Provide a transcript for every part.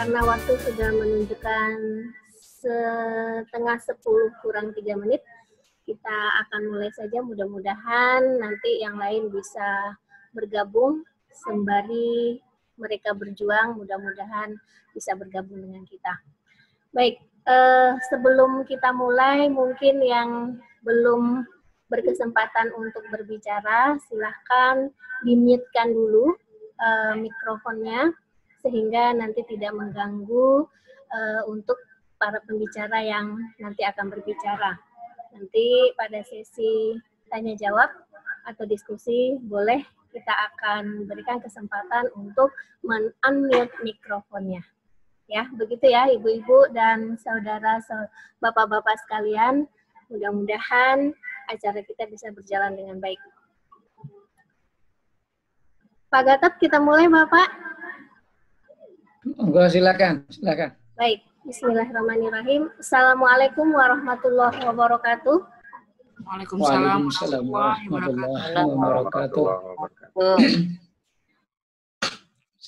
karena waktu sudah menunjukkan setengah 10 kurang 3 menit, kita akan mulai saja. Mudah-mudahan nanti yang lain bisa bergabung sembari mereka berjuang, mudah-mudahan bisa bergabung dengan kita. Baik, sebelum kita mulai, mungkin yang belum berkesempatan untuk berbicara, silahkan di-mute-kan dulu mikrofonnya, sehingga nanti tidak mengganggu untuk para pembicara yang nanti akan berbicara. Nanti pada sesi tanya jawab atau diskusi, boleh kita akan berikan kesempatan untuk men-unmute mikrofonnya. Ya, begitu ya ibu-ibu dan saudara, bapak-bapak sekalian. Mudah-mudahan acara kita bisa berjalan dengan baik. Pak Gatot, kita mulai Bapak. Enggak, silakan. Baik, bismillahirrahmanirrahim. Assalamualaikum warahmatullahi wabarakatuh. Waalaikumsalam warahmatullahi wabarakatuh.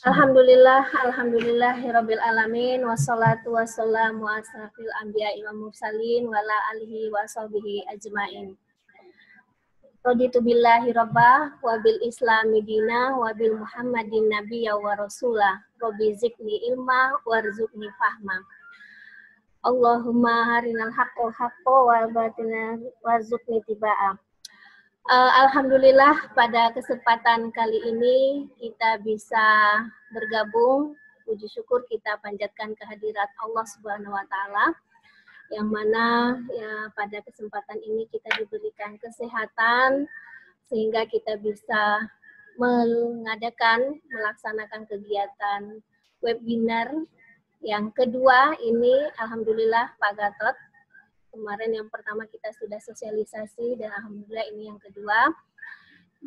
Alhamdulillahirabbil alamin, wassalatu wassalamu ala asrofil anbiya'i wal mursalin wa ala alihi wa sahbihi ajmain. Raditu billahi rabbah wa bil islami dina wa bil muhammadin nabiyya wa rasulah. Rabbi zidni ilma warzuqni fahma. Allahumma harinal haqqo wa batina warzuqni tibaa. Alhamdulillah pada kesempatan kali ini kita bisa bergabung. Puji syukur kita panjatkan kehadirat Allah Subhanahu wa taala, yang mana ya pada kesempatan ini kita diberikan kesehatan sehingga kita bisa melaksanakan kegiatan webinar yang kedua ini. Alhamdulillah Pak Gatot. Kemarin yang pertama kita sudah sosialisasi dan alhamdulillah ini yang kedua.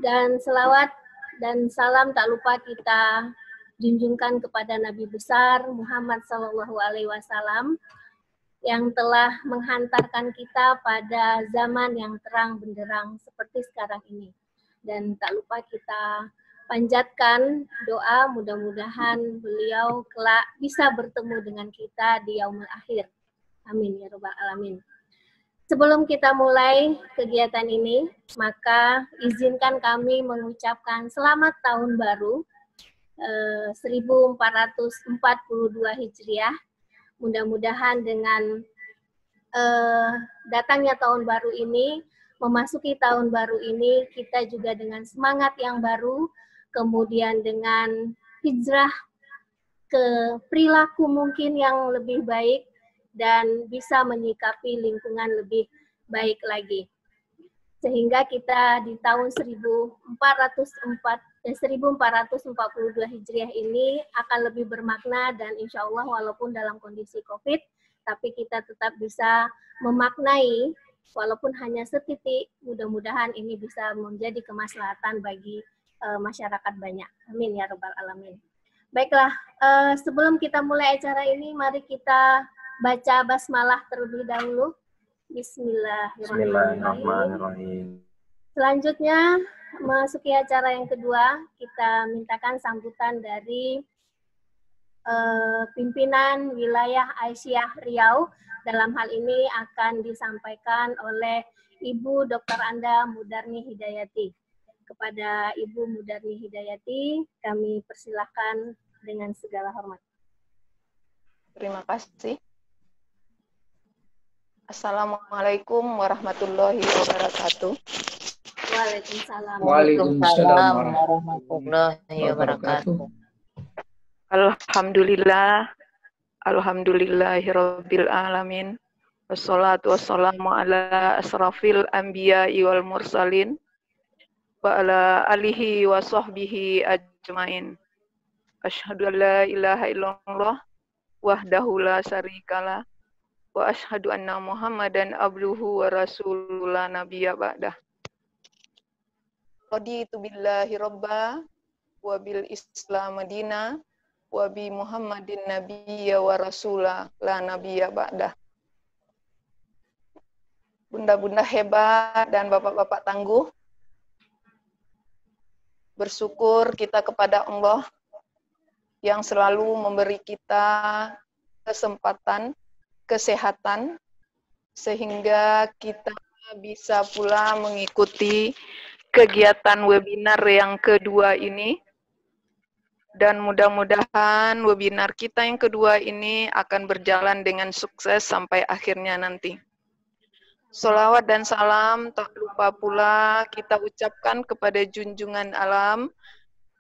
Dan selawat dan salam tak lupa kita junjungkan kepada Nabi besar Muhammad SAW yang telah menghantarkan kita pada zaman yang terang benderang seperti sekarang ini. Dan tak lupa kita panjatkan doa mudah-mudahan beliau kelak bisa bertemu dengan kita di yaumul akhir. Amin ya rabbal alamin. Sebelum kita mulai kegiatan ini, maka izinkan kami mengucapkan selamat tahun baru 1442 Hijriah. Mudah-mudahan dengan datangnya tahun baru ini, memasuki tahun baru ini, kita juga dengan semangat yang baru, kemudian dengan hijrah ke perilaku mungkin yang lebih baik, dan bisa menyikapi lingkungan lebih baik lagi. Sehingga kita di tahun 1442 Hijriah ini akan lebih bermakna, dan insya Allah walaupun dalam kondisi COVID, tapi kita tetap bisa memaknai walaupun hanya setitik. Mudah-mudahan ini bisa menjadi kemaslahatan bagi masyarakat banyak. Amin ya rabbal alamin. Baiklah, sebelum kita mulai acara ini, mari kita baca basmalah terlebih dahulu. Bismillahirrahmanirrahim. Selanjutnya, memasuki acara yang kedua, kita mintakan sambutan dari pimpinan wilayah Aisyah Riau. Dalam hal ini akan disampaikan oleh Ibu Dr. Anda Mudarni Hidayati. Kepada Ibu Mudarni Hidayati, kami persilahkan dengan segala hormat. Terima kasih. Assalamualaikum warahmatullahi wabarakatuh. Waalaikumsalam. Waalaikumsalam warahmatullahi wabarakatuh. Alhamdulillahirabbil alamin. Wassalatu wassalamu ala asrafil anbiya'i wal mursalin wa ala alihi wa sahbihi ajmain. Asyhadu an la ilaha illallah wahdahu la syarikalah wa asyhadu anna Muhammadan abduhu wa rasulullah nabiyya ba'dah. Raditu billahi rabba wa bil islam madina wa bi Muhammadin nabiyya wa rasulah la nabiyya ba'dah. Bunda-bunda hebat dan bapak-bapak tangguh, bersyukur kita kepada Allah yang selalu memberi kita kesempatan, kesehatan, sehingga kita bisa pula mengikuti kegiatan webinar yang kedua ini. Dan mudah-mudahan webinar kita yang kedua ini akan berjalan dengan sukses sampai akhirnya nanti. Sholawat dan salam tak lupa pula kita ucapkan kepada junjungan alam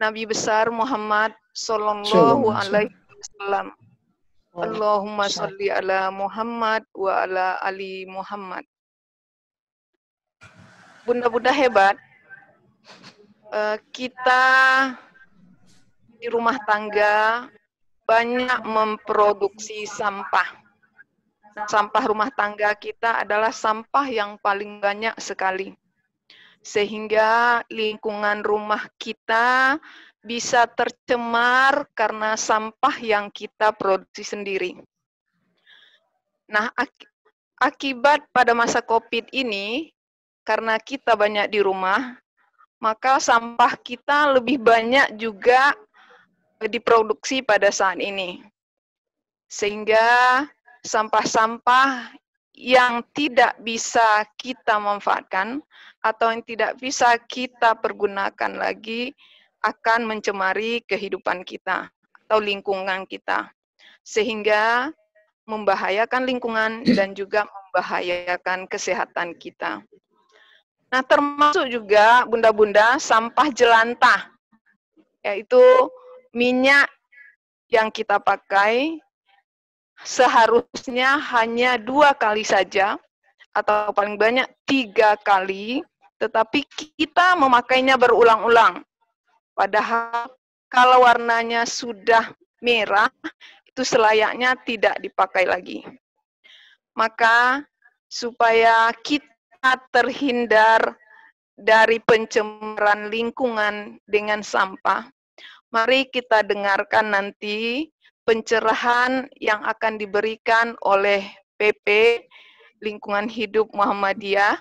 Nabi besar Muhammad Sallallahu Alaihi Wasallam. Allahumma sholli ala Muhammad wa ala ali Muhammad. Bunda-bunda hebat, kita di rumah tangga banyak memproduksi sampah. Sampah rumah tangga kita adalah sampah yang paling banyak sekali. Sehingga lingkungan rumah kita bisa tercemar karena sampah yang kita produksi sendiri. Nah, akibat pada masa COVID ini, karena kita banyak di rumah, maka sampah kita lebih banyak juga diproduksi pada saat ini. Sehingga sampah-sampah yang tidak bisa kita manfaatkan atau yang tidak bisa kita pergunakan lagi akan mencemari kehidupan kita atau lingkungan kita. Sehingga membahayakan lingkungan dan juga membahayakan kesehatan kita. Nah, termasuk juga bunda-bunda sampah jelantah, yaitu minyak yang kita pakai seharusnya hanya 2 kali saja, atau paling banyak 3 kali, tetapi kita memakainya berulang-ulang. Padahal kalau warnanya sudah merah, itu selayaknya tidak dipakai lagi. Maka supaya kita terhindar dari pencemaran lingkungan dengan sampah, mari kita dengarkan nanti pencerahan yang akan diberikan oleh PP Lingkungan Hidup Muhammadiyah,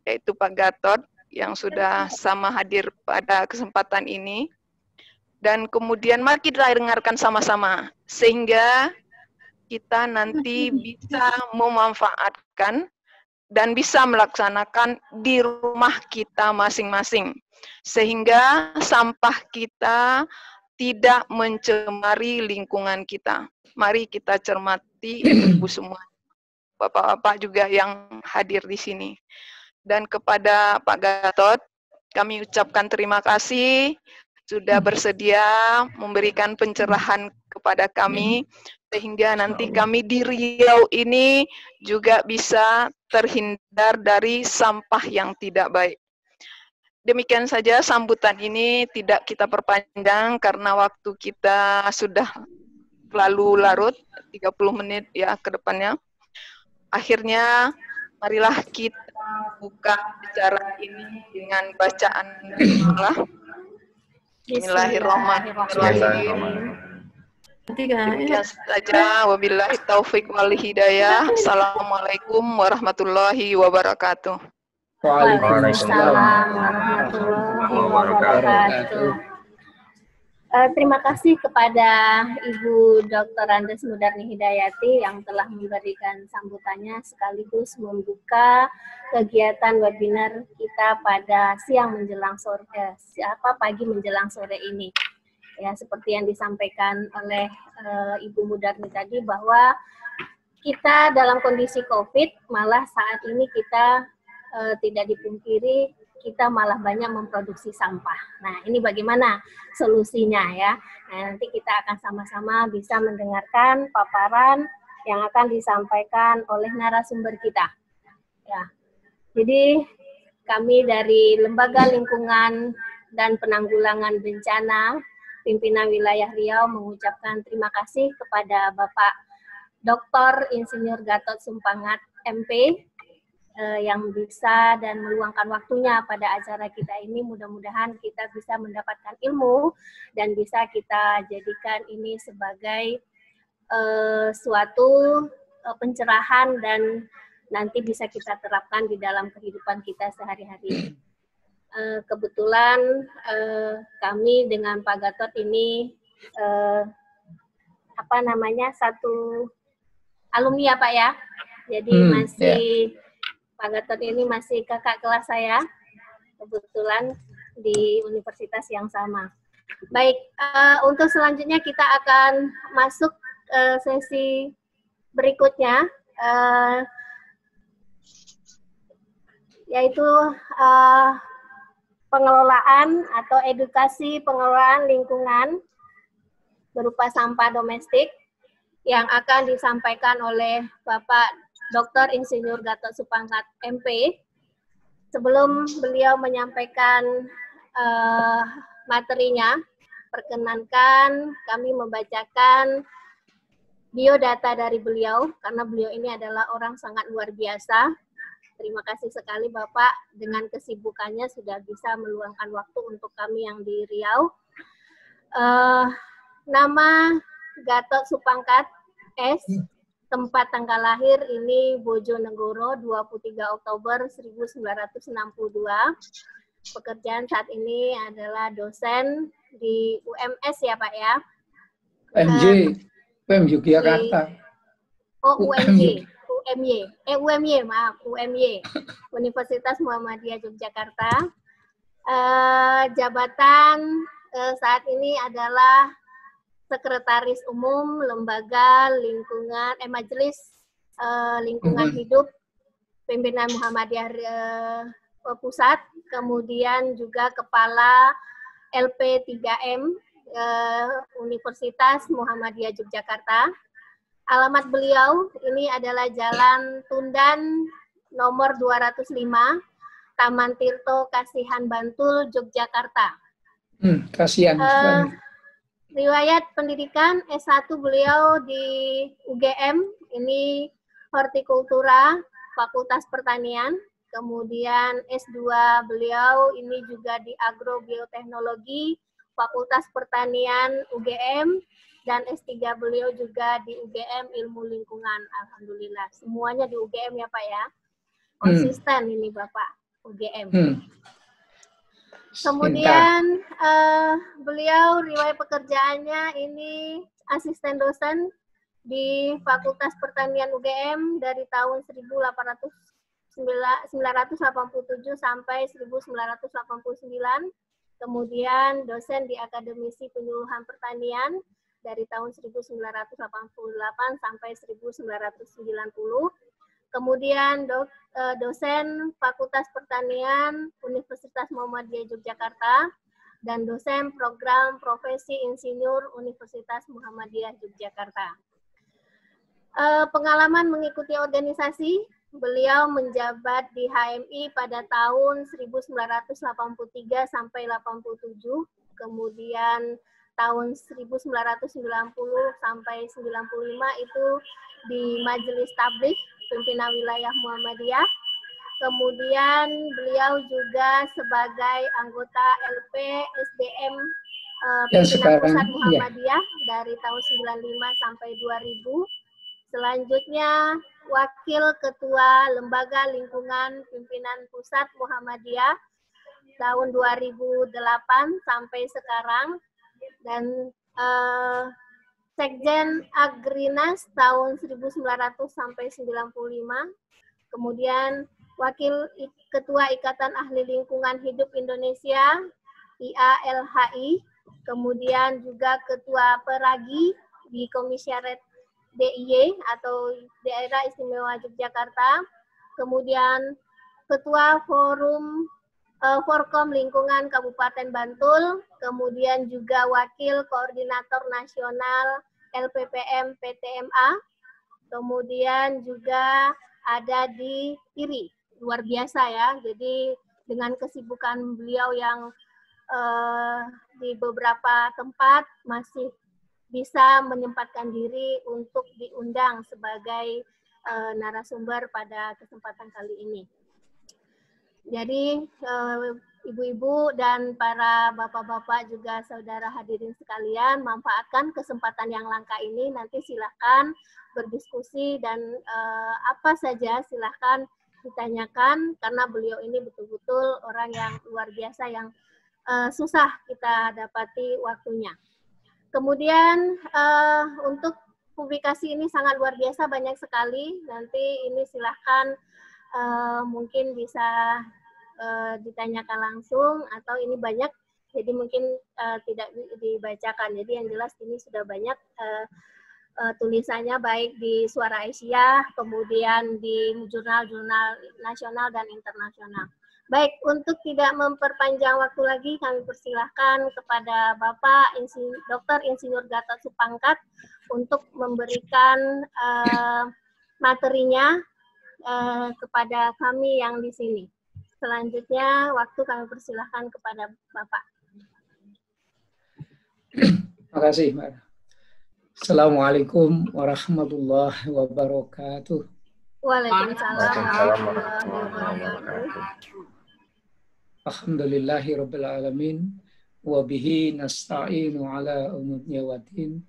yaitu Pak Gatot, yang sudah sama hadir pada kesempatan ini. Dan kemudian mari kita dengarkan sama-sama, sehingga kita nanti bisa memanfaatkan dan bisa melaksanakan di rumah kita masing-masing. Sehingga sampah kita tidak mencemari lingkungan kita. Mari kita cermati ibu semua, bapak-bapak juga yang hadir di sini. Dan kepada Pak Gatot, kami ucapkan terima kasih sudah bersedia memberikan pencerahan kepada kami, sehingga nanti kami di Riau ini juga bisa terhindar dari sampah yang tidak baik. Demikian saja sambutan ini, tidak kita perpanjang karena waktu kita sudah lalu larut 30 menit ya ke depannya. Akhirnya marilah kita buka acara ini dengan bacaan bismillah. Bismillahirrahmanirrahim. Demikian saja, wabillahi taufik wal hidayah. Assalamualaikum warahmatullahi wabarakatuh. Waalaikumsalam warahmatullahi wabarakatuh. Terima kasih kepada Ibu Dr. Andes Mudarni Hidayati yang telah memberikan sambutannya sekaligus membuka kegiatan webinar kita pada siang menjelang sore, pagi menjelang sore ini. Ya, seperti yang disampaikan oleh Ibu Mudarni tadi bahwa kita dalam kondisi COVID, malah saat ini kita tidak dipungkiri kita malah banyak memproduksi sampah. Nah, ini bagaimana solusinya ya? Nah, nanti kita akan sama-sama bisa mendengarkan paparan yang akan disampaikan oleh narasumber kita. Ya, jadi kami dari Lembaga Lingkungan dan Penanggulangan Bencana Pimpinan Wilayah Riau mengucapkan terima kasih kepada Bapak Dr. Insinyur Gatot Sumpangat MP yang bisa dan meluangkan waktunya pada acara kita ini. Mudah-mudahan kita bisa mendapatkan ilmu dan bisa kita jadikan ini sebagai suatu pencerahan dan nanti bisa kita terapkan di dalam kehidupan kita sehari-hari. Kebetulan kami dengan Pak Gatot ini satu alumni ya Pak ya. Jadi Pak Gatot ini masih kakak kelas saya, kebetulan di universitas yang sama. Baik, untuk selanjutnya kita akan masuk sesi berikutnya, yaitu pengelolaan atau edukasi pengelolaan lingkungan berupa sampah domestik yang akan disampaikan oleh Bapak Dr. Insinyur Gatot Supangkat MP. Sebelum beliau menyampaikan materinya, perkenankan kami membacakan biodata dari beliau, karena beliau ini adalah orang sangat luar biasa. Terima kasih sekali Bapak, dengan kesibukannya sudah bisa meluangkan waktu untuk kami yang di Riau. Nama Gatot Supangkat S, tempat tanggal lahir ini Bojonegoro, 23 Oktober 1962. Pekerjaan saat ini adalah dosen di UMS ya Pak ya? UM Yogyakarta. UMY, Universitas Muhammadiyah Yogyakarta. Jabatan saat ini adalah Sekretaris Umum Lembaga Lingkungan Majelis Lingkungan Hidup Pimpinan Muhammadiyah Pusat, kemudian juga Kepala LP3M Universitas Muhammadiyah Yogyakarta. Alamat beliau ini adalah Jalan Tundan nomor 205, Taman Tirto, Kasihan, Bantul, Yogyakarta. Kasihan. Riwayat pendidikan S1 beliau di UGM, ini Hortikultura, Fakultas Pertanian. Kemudian S2 beliau ini juga di Agrobioteknologi, Fakultas Pertanian UGM. Dan S3 beliau juga di UGM Ilmu Lingkungan. Alhamdulillah, semuanya di UGM ya Pak ya. Konsisten ini Bapak, UGM. Kemudian beliau riwayat pekerjaannya ini asisten dosen di Fakultas Pertanian UGM dari tahun 1987 sampai 1989. Kemudian dosen di Akademisi Penyuluhan Pertanian dari tahun 1988 sampai 1990. Kemudian dosen Fakultas Pertanian Universitas Muhammadiyah Yogyakarta dan dosen program Profesi Insinyur Universitas Muhammadiyah Yogyakarta. Pengalaman mengikuti organisasi, beliau menjabat di HMI pada tahun 1983 sampai 87, kemudian tahun 1990 sampai 95 itu di Majelis Tabligh Pimpinan Wilayah Muhammadiyah. Kemudian beliau juga sebagai anggota LP SDM Pimpinan Pusat Muhammadiyah dari tahun 95 sampai 2000. Selanjutnya Wakil Ketua Lembaga Lingkungan Pimpinan Pusat Muhammadiyah tahun 2008 sampai sekarang. Dan Sekjen Agrinas tahun 1900 sampai 95, kemudian Wakil Ketua Ikatan Ahli Lingkungan Hidup Indonesia IALHI, kemudian juga Ketua Peragi di Komisariat DIY atau Daerah Istimewa Yogyakarta, kemudian Ketua Forkom Lingkungan Kabupaten Bantul, kemudian juga Wakil Koordinator Nasional LPPM PTMA, kemudian juga ada di IRI. Luar biasa ya, jadi dengan kesibukan beliau yang di beberapa tempat masih bisa menyempatkan diri untuk diundang sebagai narasumber pada kesempatan kali ini. Jadi ibu-ibu dan para bapak-bapak juga saudara hadirin sekalian, manfaatkan kesempatan yang langka ini. Nanti silakan berdiskusi dan apa saja silakan ditanyakan, karena beliau ini betul-betul orang yang luar biasa yang susah kita dapati waktunya. Kemudian untuk publikasi ini sangat luar biasa, banyak sekali. Nanti ini silahkan mungkin bisa ditanyakan langsung, atau ini banyak, jadi mungkin tidak dibacakan. Jadi yang jelas ini sudah banyak tulisannya, baik di Suara Aisyah, kemudian di jurnal-jurnal nasional dan internasional. Baik, untuk tidak memperpanjang waktu lagi, kami persilahkan kepada Bapak Dr. Insinyur Gatot Supangkat untuk memberikan materinya kepada kami yang di sini. Selanjutnya, waktu kami persilahkan kepada Bapak. Terima kasih, Mbak. Assalamualaikum warahmatullahi wabarakatuh. Waalaikumsalam warahmatullahi wabarakatuh. Alhamdulillahi rabbil alamin wa bihi nasta'inu ala umuri waddin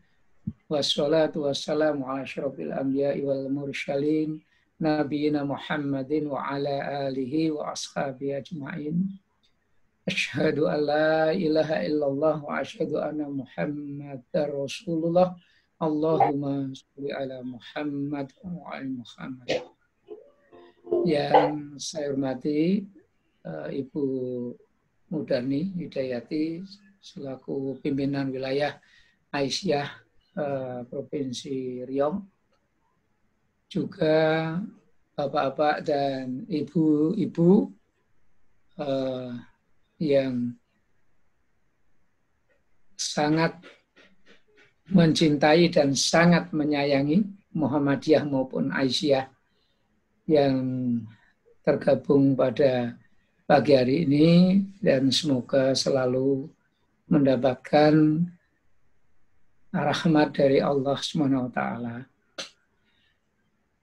wassalatu wassalamu ala asyrofil anbiya'i wal mursalin nabiyina Muhammadin wa ala alihi wa ashabihi ajma'in. Asyhadu an la ilaha illallah wa asyhadu anna Muhammadar Rasulullah. Allahumma sholli ala Muhammad wa ala Muhammad. Yang saya hormati Ibu Mudani Hidayati selaku pimpinan wilayah Aisyah Provinsi Riau, juga bapak-bapak dan ibu-ibu yang sangat mencintai dan sangat menyayangi Muhammadiyah maupun Aisyah yang tergabung pada pagi hari ini, dan semoga selalu mendapatkan rahmat dari Allah SWT.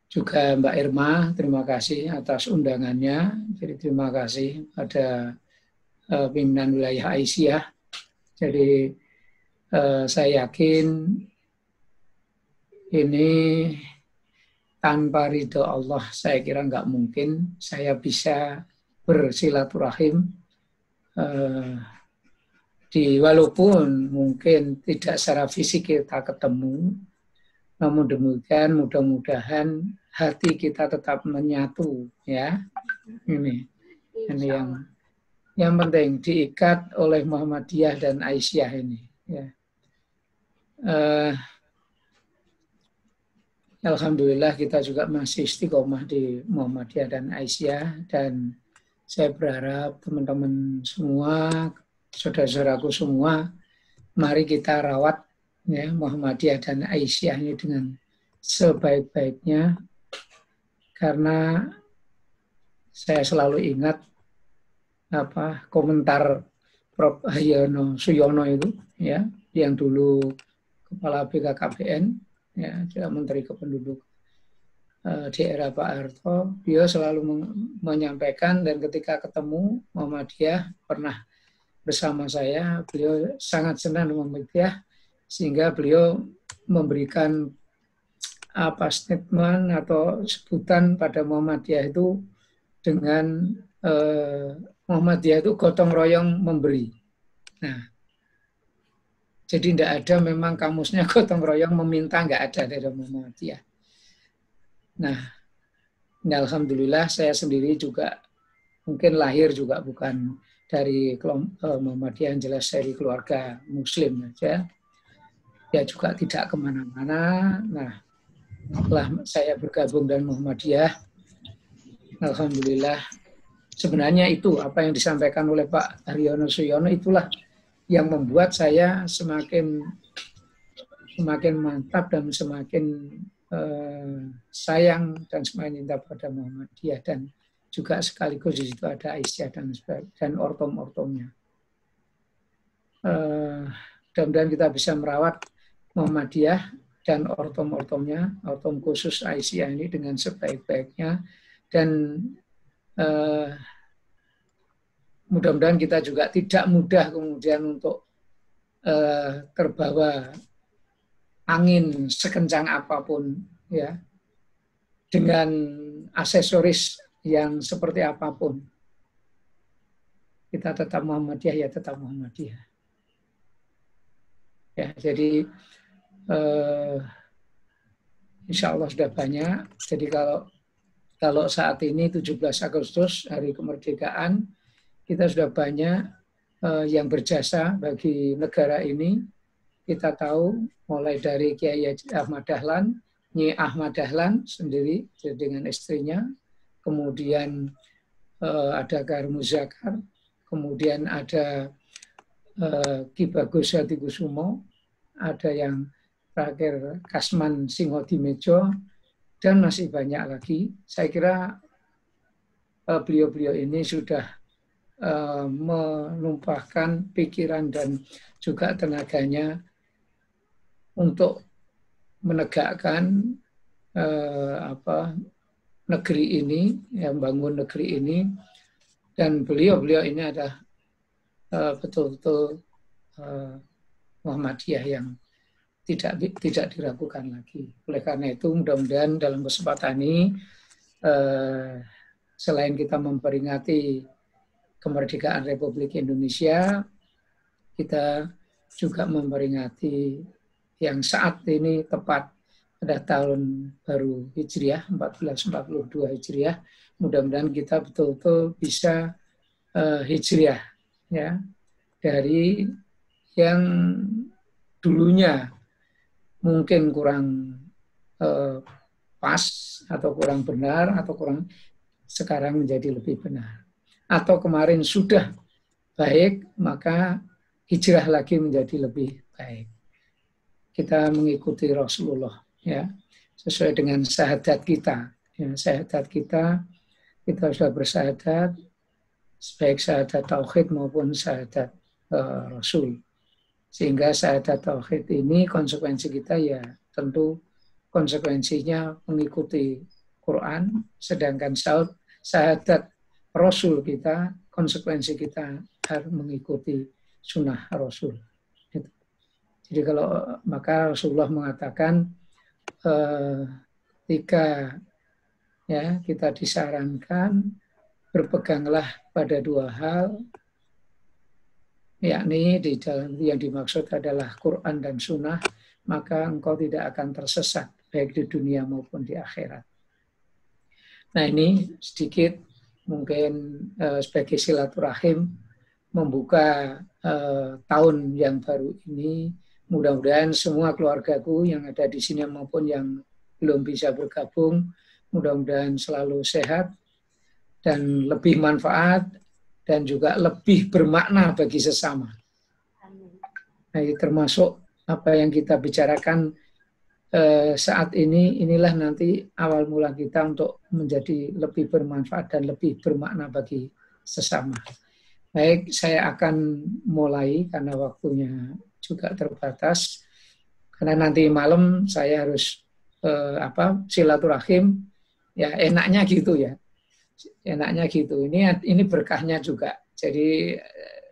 Juga Mbak Irma, terima kasih atas undangannya. Jadi terima kasih pada pimpinan wilayah Aisyah. Jadi saya yakin ini tanpa ridho Allah, saya kira nggak mungkin saya bisa bersilaturahim walaupun mungkin tidak secara fisik kita ketemu, namun demikian mudah-mudahan hati kita tetap menyatu, ya. Ini yang penting diikat oleh Muhammadiyah dan Aisyah ini, ya. Alhamdulillah kita juga masih istiqomah di Muhammadiyah dan Aisyah, dan saya berharap teman-teman semua, saudara-saudaraku semua, mari kita rawat, ya, Muhammadiyah dan Aisyah ini dengan sebaik-baiknya, karena saya selalu ingat komentar Prof. Haryono Suyono itu, ya, yang dulu Kepala BKKBN, ya, juga Menteri Kependuduk di era Pak Harto. Beliau selalu menyampaikan, dan ketika ketemu Muhammadiyah pernah bersama saya, beliau sangat senang dengan Muhammadiyah, sehingga beliau memberikan statement atau sebutan pada Muhammadiyah itu dengan Muhammadiyah itu gotong royong memberi. Nah, jadi tidak ada memang kamusnya gotong royong meminta, nggak ada dari Muhammadiyah. Nah, alhamdulillah saya sendiri juga mungkin lahir juga bukan dari Muhammadiyah, yang jelas dari keluarga Muslim saja. Ya juga tidak kemana-mana. Nah, setelah saya bergabung dengan Muhammadiyah, alhamdulillah, sebenarnya itu apa yang disampaikan oleh Pak Haryono Suyono itulah yang membuat saya semakin mantap dan semakin sayang dan semakin cinta pada Muhammadiyah, dan juga sekaligus di situ ada Aisyah dan ortom-ortomnya. Mudah-mudahan kita bisa merawat Muhammadiyah dan ortom-ortomnya, ortom khusus Aisyah ini dengan sebaik-baiknya, dan mudah-mudahan kita juga tidak mudah kemudian untuk terbawa angin sekencang apapun, ya, dengan aksesoris yang seperti apapun. Kita tetap Muhammadiyah, ya tetap Muhammadiyah. Ya, jadi insya Allah sudah banyak. Jadi kalau saat ini 17 Agustus hari kemerdekaan, kita sudah banyak yang berjasa bagi negara ini. Kita tahu mulai dari Kiai Ahmad Dahlan, Nyi Ahmad Dahlan sendiri dengan istrinya, kemudian ada Kar Muzakar, kemudian ada Ki Bagus Hatikusumo, ada yang terakhir Kasman Singodimejo, dan masih banyak lagi. Saya kira beliau-beliau ini sudah menumpahkan pikiran dan juga tenaganya untuk menegakkan negeri ini, membangun negeri ini, dan beliau-beliau ini adalah betul-betul Muhammadiyah yang tidak diragukan lagi. Oleh karena itu, mudah-mudahan dalam kesempatan ini, selain kita memperingati kemerdekaan Republik Indonesia, kita juga memperingati yang saat ini tepat pada tahun baru Hijriah, 1442 Hijriah. Mudah-mudahan kita betul-betul bisa Hijriah, ya, dari yang dulunya mungkin kurang pas atau kurang benar atau kurang, sekarang menjadi lebih benar. Atau kemarin sudah baik, maka hijrah lagi menjadi lebih baik. Kita mengikuti Rasulullah, ya, sesuai dengan syahadat kita. Ya, syahadat kita sudah bersyahadat, baik syahadat tauhid maupun syahadat Rasul. Sehingga syahadat tauhid ini konsekuensi kita ya tentu konsekuensinya mengikuti Quran, sedangkan syahadat Rasul kita, konsekuensi kita harus mengikuti sunnah Rasul. Jadi kalau maka Rasulullah mengatakan ketika ya kita disarankan berpeganglah pada dua hal, yakni di dalam yang dimaksud adalah Quran dan Sunnah, maka engkau tidak akan tersesat baik di dunia maupun di akhirat. Nah, ini sedikit mungkin sebagai silaturahim membuka tahun yang baru ini. Mudah-mudahan semua keluargaku yang ada di sini maupun yang belum bisa bergabung, mudah-mudahan selalu sehat dan lebih manfaat dan juga lebih bermakna bagi sesama. Nah, termasuk apa yang kita bicarakan saat ini, inilah nanti awal mula kita untuk menjadi lebih bermanfaat dan lebih bermakna bagi sesama. Baik, saya akan mulai karena waktunya juga terbatas. Karena nanti malam saya harus silaturahim, ya enaknya gitu ya. Enaknya gitu. Ini berkahnya juga. Jadi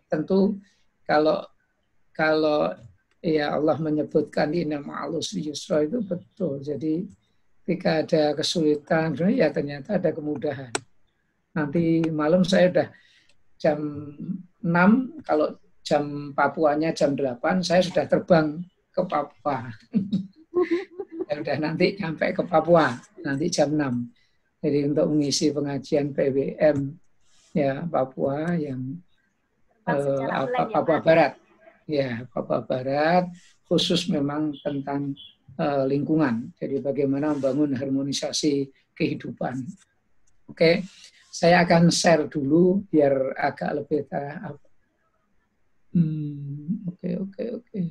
tentu kalau ya Allah menyebutkan inna ma'al usri yusra itu betul. Jadi ketika ada kesulitan, ya ternyata ada kemudahan. Nanti malam saya udah jam 6, kalau jam Papuanya jam 8, saya sudah terbang ke Papua. Ya udah nanti sampai ke Papua, nanti jam 6. Jadi untuk mengisi pengajian PWM ya Papua yang Papua Barat. Ya, Papua Barat khusus memang tentang lingkungan. Jadi bagaimana membangun harmonisasi kehidupan. Oke, saya akan share dulu biar agak lebih Oke.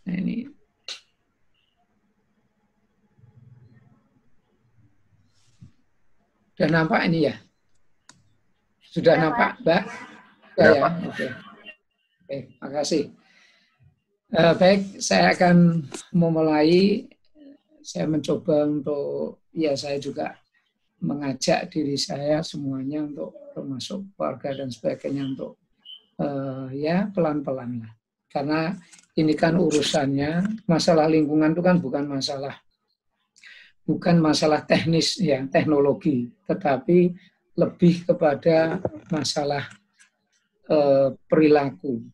Nah, ini sudah nampak ini ya? Sudah nampak, Mbak? Ya. Oke, makasih. Baik, saya akan memulai. Saya mencoba untuk, ya saya juga mengajak diri saya semuanya untuk termasuk keluarga dan sebagainya untuk ya pelan-pelan lah. Karena ini kan urusannya, masalah lingkungan itu kan bukan masalah teknis ya, teknologi, tetapi lebih kepada masalah perilaku.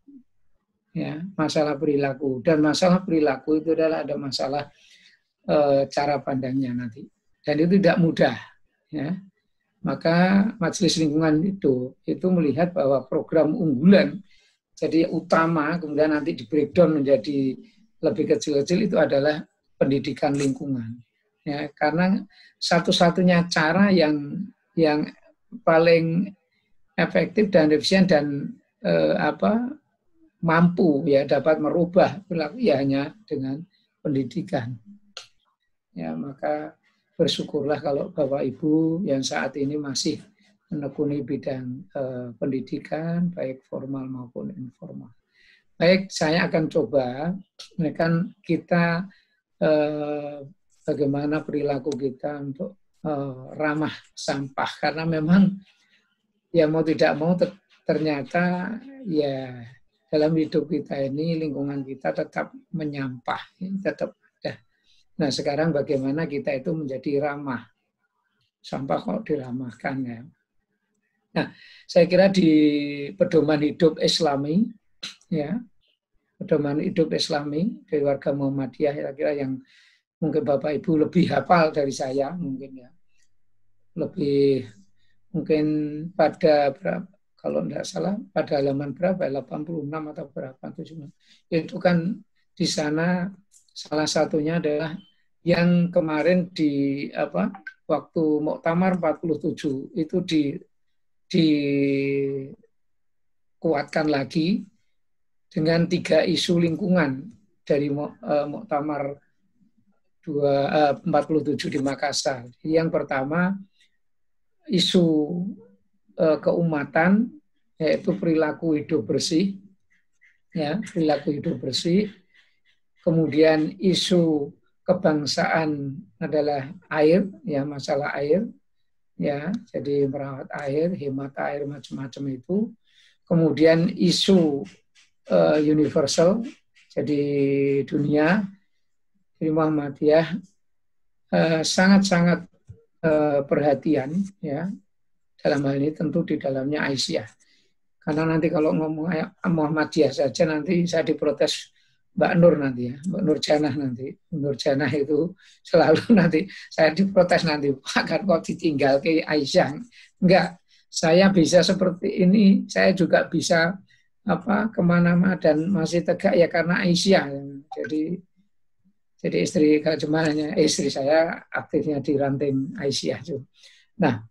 ya, masalah perilaku. Dan masalah perilaku itu adalah ada masalah cara pandangnya nanti. Dan itu tidak mudah, ya. Maka Majelis Lingkungan itu melihat bahwa program unggulan jadi utama, kemudian nanti di breakdown menjadi lebih kecil-kecil, itu adalah pendidikan lingkungan. Ya, karena satu-satunya cara yang paling efektif dan efisien dan mampu ya dapat merubah perilaku ya hanya dengan pendidikan. Ya, maka bersyukurlah kalau Bapak Ibu yang saat ini masih menekuni bidang pendidikan, baik formal maupun informal. Baik, saya akan coba menekan kita bagaimana perilaku kita untuk ramah sampah. Karena memang ya mau tidak mau ternyata ya dalam hidup kita ini lingkungan kita tetap menyampah, tetap ada. Nah, sekarang bagaimana kita itu menjadi ramah. Sampah kok diramahkan ya. Nah, saya kira di pedoman hidup Islami, ya, pedoman hidup Islami dari warga Muhammadiyah, kira-kira yang mungkin Bapak Ibu lebih hafal dari saya, mungkin ya, lebih mungkin pada kalau tidak salah pada halaman berapa, 86 atau berapa, 70. Itu kan di sana salah satunya adalah yang kemarin di waktu Muktamar 47 itu dikuatkan lagi dengan 3 isu lingkungan dari Muktamar 47 di Makassar. Yang pertama isu keumatan, yaitu perilaku hidup bersih, ya, perilaku hidup bersih. Kemudian isu kebangsaan adalah air, ya, masalah air, ya, jadi merawat air, hemat air, macam-macam itu. Kemudian isu universal, jadi dunia, di Muhammadiyah sangat-sangat perhatian, ya, dalam hal ini tentu di dalamnya Aisyah. Karena nanti kalau ngomong Muhammadiyah saja nanti saya diprotes Mbak Nur nanti ya, Mbak Nur Janah nanti. Nur Janah itu selalu nanti saya diprotes nanti, Pak kan kok ditinggal ke Aisyah. Enggak, saya bisa seperti ini, saya juga bisa kemana-mana dan masih tegak ya karena Aisyah. Jadi istri kejemananya, istri saya aktifnya di ranting Aisyah. Nah,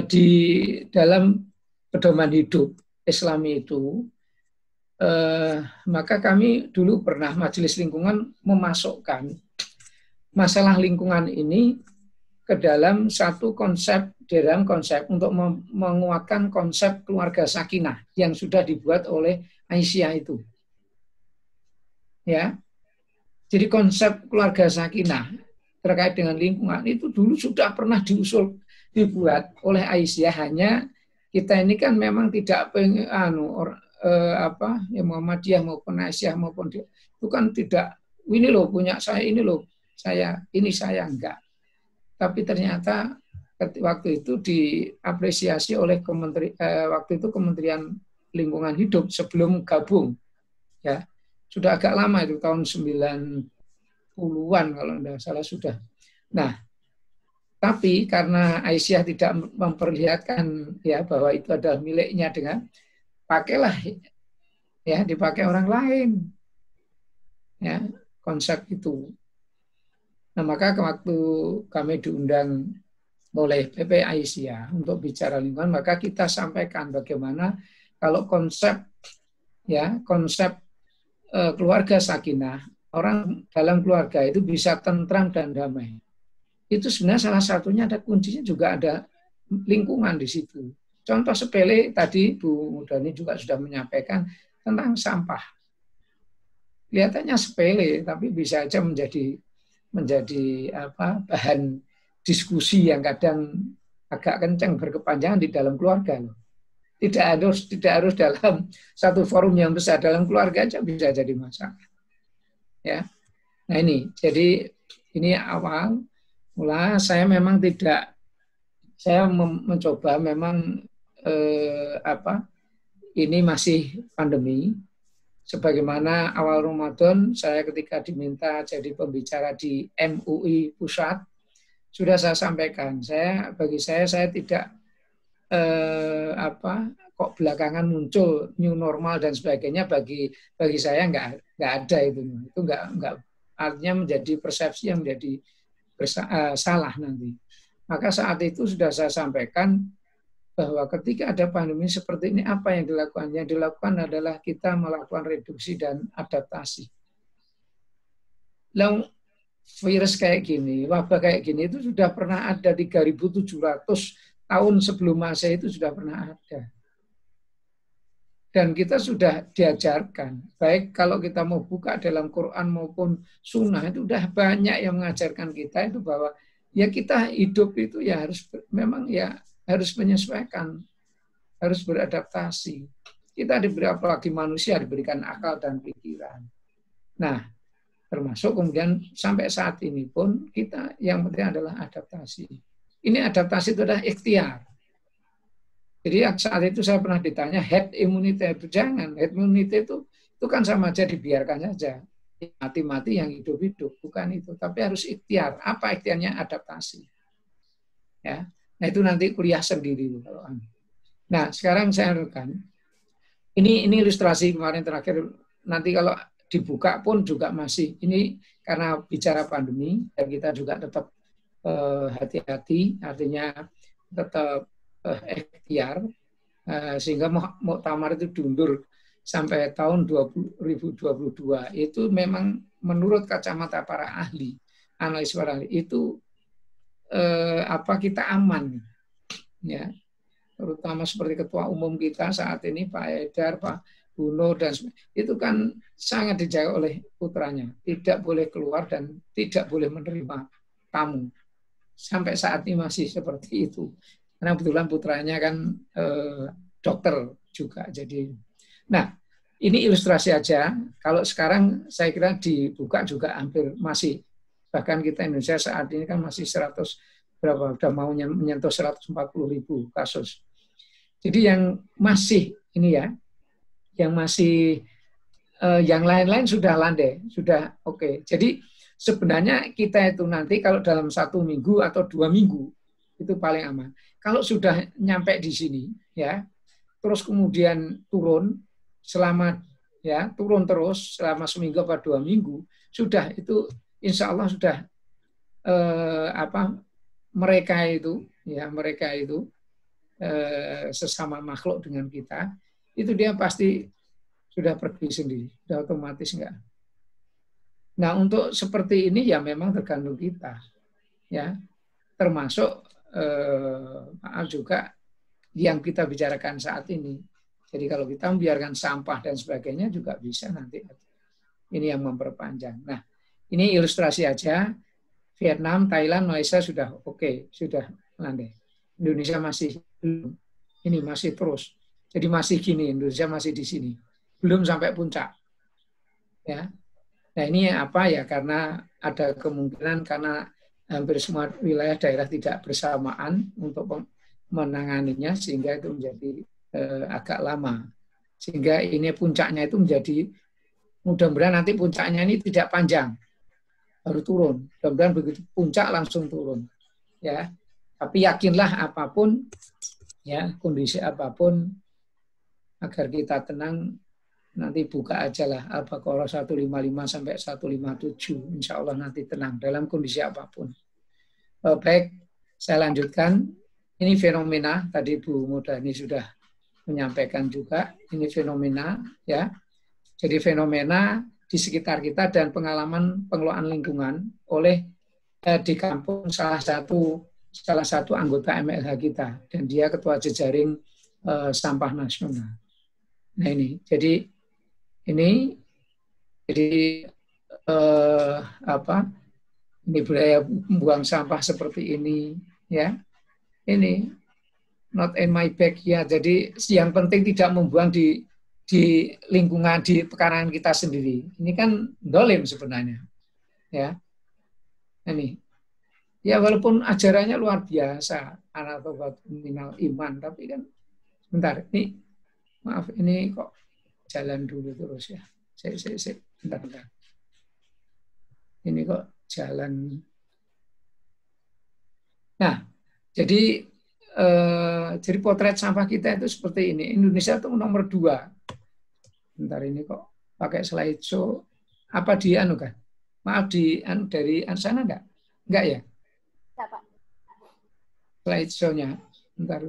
di dalam pedoman hidup Islami itu, maka kami dulu pernah Majelis Lingkungan memasukkan masalah lingkungan ini ke dalam satu konsep, dalam konsep untuk menguatkan konsep keluarga sakinah yang sudah dibuat oleh Aisyah itu. Ya. Jadi konsep keluarga sakinah terkait dengan lingkungan itu dulu sudah pernah dibuat oleh Aisyah, hanya kita ini kan memang tidak pengen ya Muhammadiyah maupun Aisyah maupun dia itu kan tidak ini loh punya saya, ini loh saya, ini saya enggak. Tapi ternyata waktu itu diapresiasi oleh waktu itu Kementerian Lingkungan Hidup sebelum gabung, ya. Sudah agak lama itu, tahun 90-an kalau tidak salah sudah. Nah, tapi karena Aisyah tidak memperlihatkan ya bahwa itu adalah miliknya dengan pakailah ya dipakai orang lain. Ya, konsep itu. Nah, maka waktu kami diundang oleh PP Aisyah untuk bicara lingkungan, maka kita sampaikan bagaimana kalau konsep keluarga sakinah, orang dalam keluarga itu bisa tentram dan damai. Itu sebenarnya salah satunya ada kuncinya juga ada lingkungan di situ. Contoh sepele tadi Bu Mudani juga sudah menyampaikan tentang sampah. Kelihatannya sepele tapi bisa aja menjadi bahan diskusi yang kadang agak kencang berkepanjangan di dalam keluarga. Tidak harus dalam satu forum yang besar, dalam keluarga aja bisa jadi masalah. Ya. Nah jadi ini awal mula saya memang saya mencoba memang ini masih pandemi. Sebagaimana awal Ramadan, saya ketika diminta jadi pembicara di MUI Pusat, sudah saya sampaikan. Bagi saya tidak kok belakangan muncul new normal dan sebagainya. Bagi saya nggak ada itu nggak artinya menjadi persepsi yang menjadi salah nanti. Maka saat itu sudah saya sampaikan bahwa ketika ada pandemi seperti ini, apa yang dilakukan? Yang dilakukan adalah kita melakukan reduksi dan adaptasi. Lalu virus kayak gini, wabah kayak gini itu sudah pernah ada 3.700 tahun sebelum Masehi itu sudah pernah ada. Dan kita sudah diajarkan, baik kalau kita mau buka dalam Quran maupun Sunnah, itu sudah banyak yang mengajarkan kita itu bahwa ya kita hidup itu ya harus memang ya harus menyesuaikan, harus beradaptasi. Kita diberi apalagi manusia diberikan akal dan pikiran. Nah, termasuk kemudian sampai saat ini pun kita yang penting adalah adaptasi. Ini adaptasi itu adalah ikhtiar. Jadi saat itu saya pernah ditanya herd immunity itu jangan. Herd immunity itu kan sama aja dibiarkan saja. Mati-mati yang hidup-hidup, bukan itu. Tapi harus ikhtiar. Apa ikhtiarnya? Adaptasi. Ya. Nah itu nanti kuliah sendiri. Nah sekarang saya akan ini ilustrasi kemarin terakhir. Nanti kalau dibuka pun juga masih ini karena bicara pandemi dan kita juga tetap hati-hati, artinya tetap ikhtiar sehingga muktamar itu diundur sampai tahun 2022. Itu memang menurut kacamata para ahli, analis para ahli itu kita aman, ya, terutama seperti ketua umum kita saat ini Pak Haidar, Pak Buno dan itu kan sangat dijaga oleh putranya, tidak boleh keluar dan tidak boleh menerima tamu. Sampai saat ini masih seperti itu, karena kebetulan putranya kan dokter juga. Jadi, nah ini ilustrasi aja. Kalau sekarang saya kira dibuka juga hampir masih. Bahkan kita Indonesia saat ini kan masih 100 berapa, udah mau menyentuh 140.000 kasus. Jadi yang masih ini ya, yang masih yang lain-lain sudah landai, sudah oke. Jadi sebenarnya kita itu nanti kalau dalam 1 minggu atau 2 minggu itu paling aman. Kalau sudah nyampe di sini ya, terus kemudian turun turun terus selama 1 minggu atau 2 minggu, sudah itu insya Allah sudah mereka itu sesama makhluk dengan kita itu dia pasti sudah pergi sendiri, sudah otomatis enggak. Nah untuk seperti ini ya memang tergantung kita, ya termasuk juga yang kita bicarakan saat ini. Jadi kalau kita membiarkan sampah dan sebagainya juga bisa nanti ini yang memperpanjang. Nah ini ilustrasi aja. Vietnam, Thailand, Malaysia sudah oke, sudah landai. Indonesia masih belum. Ini masih terus. Jadi masih gini, Indonesia masih di sini. Belum sampai puncak. Ya. Nah, ini apa ya? Karena ada kemungkinan karena hampir semua wilayah daerah tidak bersamaan untuk menanganinya sehingga itu menjadi agak lama. Sehingga ini puncaknya itu menjadi mudah-mudahan nanti puncaknya ini tidak panjang. Baru turun. Mudah-mudahan begitu puncak langsung turun. Ya. Tapi yakinlah apapun ya, kondisi apapun agar kita tenang, nanti buka aja lah Al-Baqarah 155 sampai 157. Insya Allah nanti tenang dalam kondisi apapun. Baik, saya lanjutkan. Ini fenomena, tadi Bu Mudhani sudah menyampaikan juga. Ini fenomena ya. Jadi fenomena di sekitar kita dan pengalaman pengelolaan lingkungan oleh di kampung salah satu anggota MLH kita dan dia ketua jejaring sampah nasional. Nah ini ini budaya buang sampah seperti ini ya. Ini not in my bag ya. Jadi yang penting tidak membuang di lingkungan, di pekarangan kita sendiri. Ini kan dolim sebenarnya. Ya. Ini. Ya walaupun ajarannya luar biasa, anatobat minal iman, tapi kan sebentar, ini Maaf, ini kok jalan dulu terus ya. Bentar. Ini kok jalan. Nah, jadi potret sampah kita itu seperti ini. Indonesia itu nomor 2. Bentar, ini kok pakai slideshow. Apa di anu kan? Maaf, dari sana enggak? Enggak ya? Enggak, Pak. Slideshow-nya. Bentar.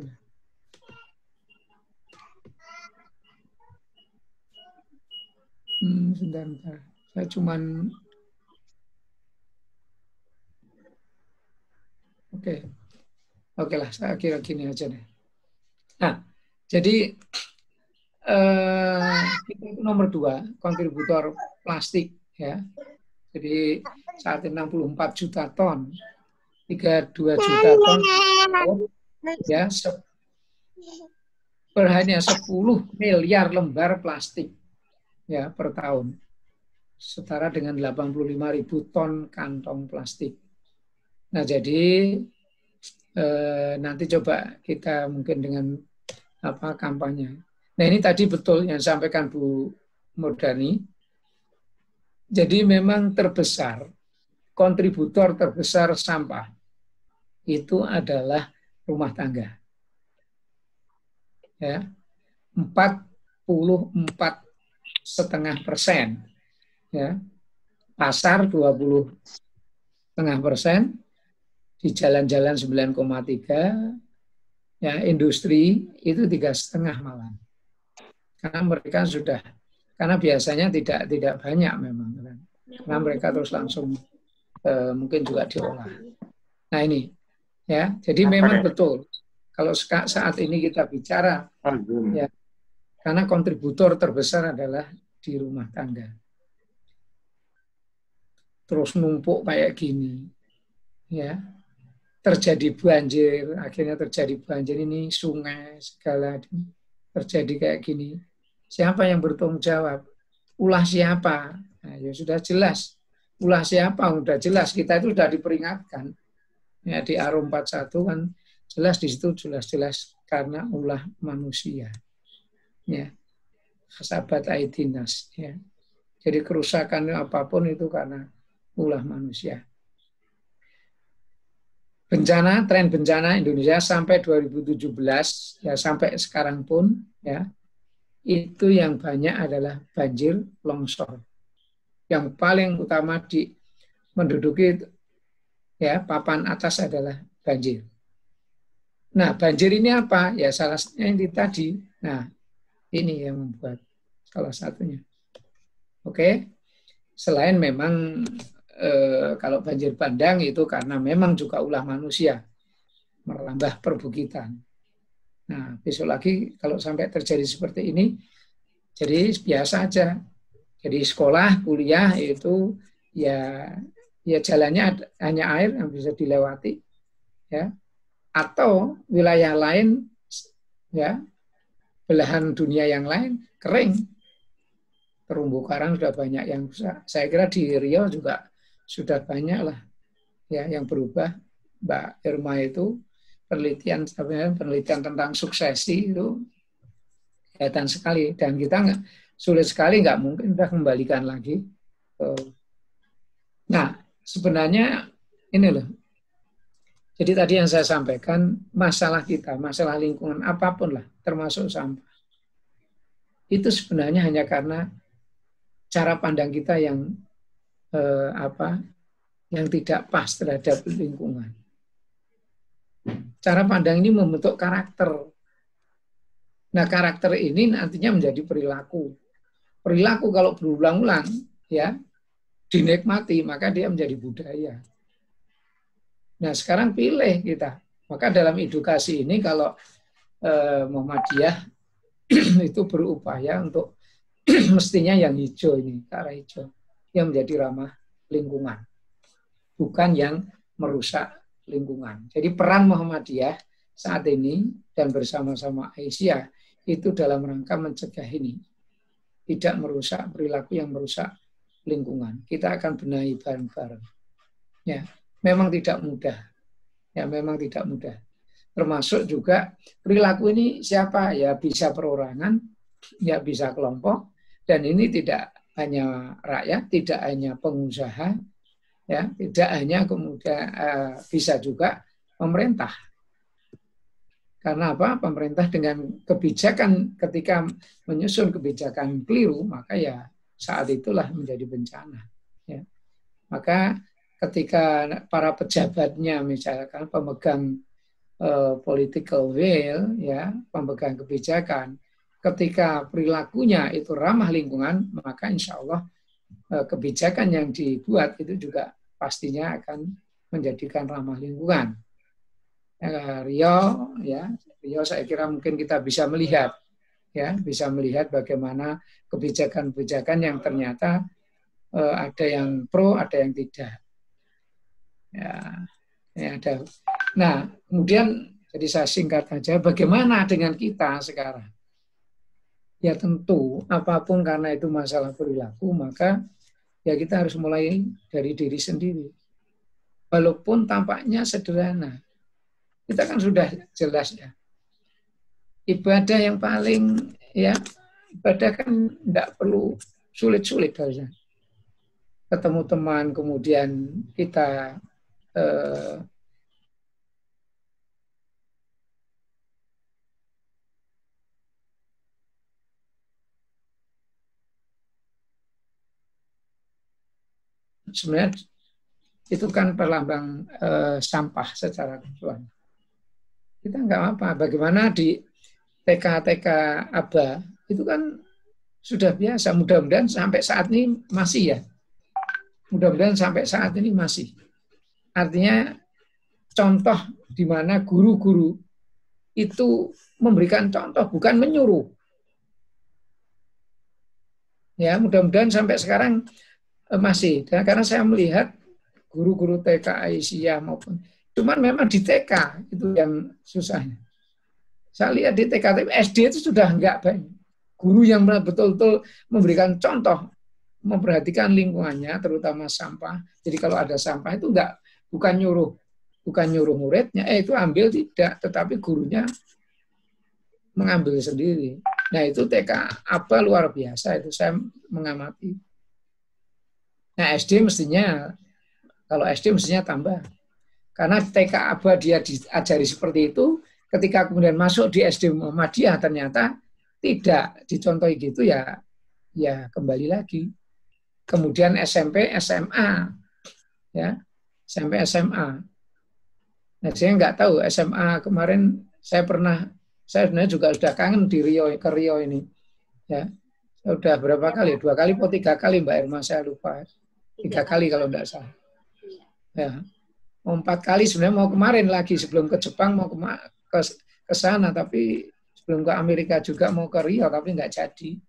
Sebentar. Saya cuman Oke lah, saya kira gini aja deh. Nah, jadi kita itu nomor 2 kontributor plastik ya. Jadi saat ini 64 juta ton, 32 juta ton ya, hanya 10 miliar lembar plastik ya per tahun, setara dengan 85.000 ton kantong plastik. Nah, jadi nanti coba kita mungkin dengan kampanye. Nah, ini tadi betul yang disampaikan Bu Murdani. Jadi memang kontributor terbesar sampah itu adalah rumah tangga. Ya, 44,5%. Ya, pasar 20,5%. Di jalan-jalan 9,3, ya industri itu 3,5 malah. Karena biasanya tidak banyak memang, kan? Karena mereka terus langsung mungkin juga diolah. Nah ini, ya, jadi memang betul. Kalau saat ini kita bicara, ya, karena kontributor terbesar adalah di rumah tangga. Terus numpuk kayak gini, ya. Terjadi banjir, akhirnya terjadi banjir ini, sungai, segala terjadi kayak gini. Siapa yang bertanggung jawab? Ulah siapa? Nah, ya sudah jelas. Ulah siapa? Sudah jelas, kita itu sudah diperingatkan. Ya, di Arum 41 kan jelas di situ jelas karena ulah manusia. Ya. Khasabat aidinas, ya. Jadi kerusakan apapun itu karena ulah manusia. Tren bencana Indonesia sampai 2017 ya sampai sekarang pun ya itu yang banyak adalah banjir, longsor. Yang paling utama menduduki ya papan atas adalah banjir. Nah, banjir ini apa? Ya salah satunya yang tadi. Nah, ini yang membuat salah satunya. Oke. Selain memang kalau banjir bandang itu karena memang juga ulah manusia merambah perbukitan. Nah, besok lagi kalau sampai terjadi seperti ini, jadi biasa aja. Jadi sekolah, kuliah itu ya jalannya hanya air yang bisa dilewati, ya. Atau wilayah lain, ya, belahan dunia yang lain kering. Terumbu karang sudah banyak yang rusak. Saya kira di Riau juga sudah banyak lah ya yang berubah. Mbak Irma itu penelitian tentang suksesi itu kelihatan sekali, dan kita sulit sekali, nggak mungkin kita kembalikan lagi. Nah, sebenarnya ini loh. Jadi tadi yang saya sampaikan, masalah kita, masalah lingkungan apapun lah, termasuk sampah, itu sebenarnya hanya karena cara pandang kita yang yang tidak pas terhadap lingkungan. Cara pandang ini membentuk karakter. Nah, karakter ini nantinya menjadi perilaku. Perilaku kalau berulang-ulang, ya, dinikmati, maka dia menjadi budaya. Nah, sekarang pilih kita. Maka dalam edukasi ini kalau Muhammadiyah itu berupaya untuk mestinya yang hijau ini, ke arah hijau, yang menjadi ramah lingkungan, bukan yang merusak lingkungan. Jadi peran Muhammadiyah saat ini dan bersama-sama Aisyah itu dalam rangka mencegah ini, tidak merusak perilaku yang merusak lingkungan. Kita akan benahi bareng-bareng. Ya, memang tidak mudah. Ya, memang tidak mudah. Termasuk juga perilaku ini siapa? Ya bisa perorangan, ya bisa kelompok, dan ini tidak hanya rakyat, tidak hanya pengusaha, ya, tidak hanya kemudian bisa juga pemerintah. Karena apa? Pemerintah dengan kebijakan ketika menyusun kebijakan keliru, maka ya saat itulah menjadi bencana. Ya. Maka ketika para pejabatnya misalkan pemegang political will, ya, pemegang kebijakan, ketika perilakunya itu ramah lingkungan, maka insya Allah kebijakan yang dibuat itu juga pastinya akan menjadikan ramah lingkungan. Rio saya kira mungkin kita bisa melihat, ya, bisa melihat bagaimana kebijakan-kebijakan yang ternyata ada yang pro, ada yang tidak. Ya, ada. Nah, kemudian jadi saya singkat saja, bagaimana dengan kita sekarang? Ya tentu, apapun karena itu masalah perilaku, maka ya kita harus mulai dari diri sendiri. Walaupun tampaknya sederhana. Kita kan sudah jelas ya. Ibadah yang paling, ya, ibadah kan tidak perlu sulit-sulit harusnya. Ketemu teman, kemudian kita sebenarnya itu kan perlambang sampah secara keseluruhan. Kita nggak apa, bagaimana di TK ABA itu kan sudah biasa, mudah-mudahan sampai saat ini masih ya. Mudah-mudahan sampai saat ini masih. Artinya contoh di mana guru-guru itu memberikan contoh, bukan menyuruh. Ya, mudah-mudahan sampai sekarang masih. Dan karena saya melihat guru-guru TK Aisyah maupun, cuman memang di TK itu yang susahnya. Saya lihat di TK, SD itu sudah enggak banyak. Guru yang betul-betul memberikan contoh, memperhatikan lingkungannya, terutama sampah. Jadi kalau ada sampah itu bukan nyuruh muridnya, itu ambil, tidak, tetapi gurunya mengambil sendiri. Nah itu TK apa luar biasa, itu saya mengamati. Nah SD mestinya, kalau SD mestinya tambah. Karena TK ABA dia diajari seperti itu, ketika kemudian masuk di SD Muhammadiyah ternyata tidak dicontohi gitu, ya kembali lagi. Kemudian SMP, SMA, ya SMP, SMA. Nah saya nggak tahu SMA kemarin saya sebenarnya juga sudah kangen ke Rio ini, ya. Saya sudah berapa kali? 2 kali atau 3 kali Mbak Irma, saya lupa. 3 kali kalau enggak salah. Ya. Mau 4 kali sebenarnya, mau kemarin lagi sebelum ke Jepang, mau ke sana, tapi sebelum ke Amerika juga mau ke Rio, tapi enggak jadi.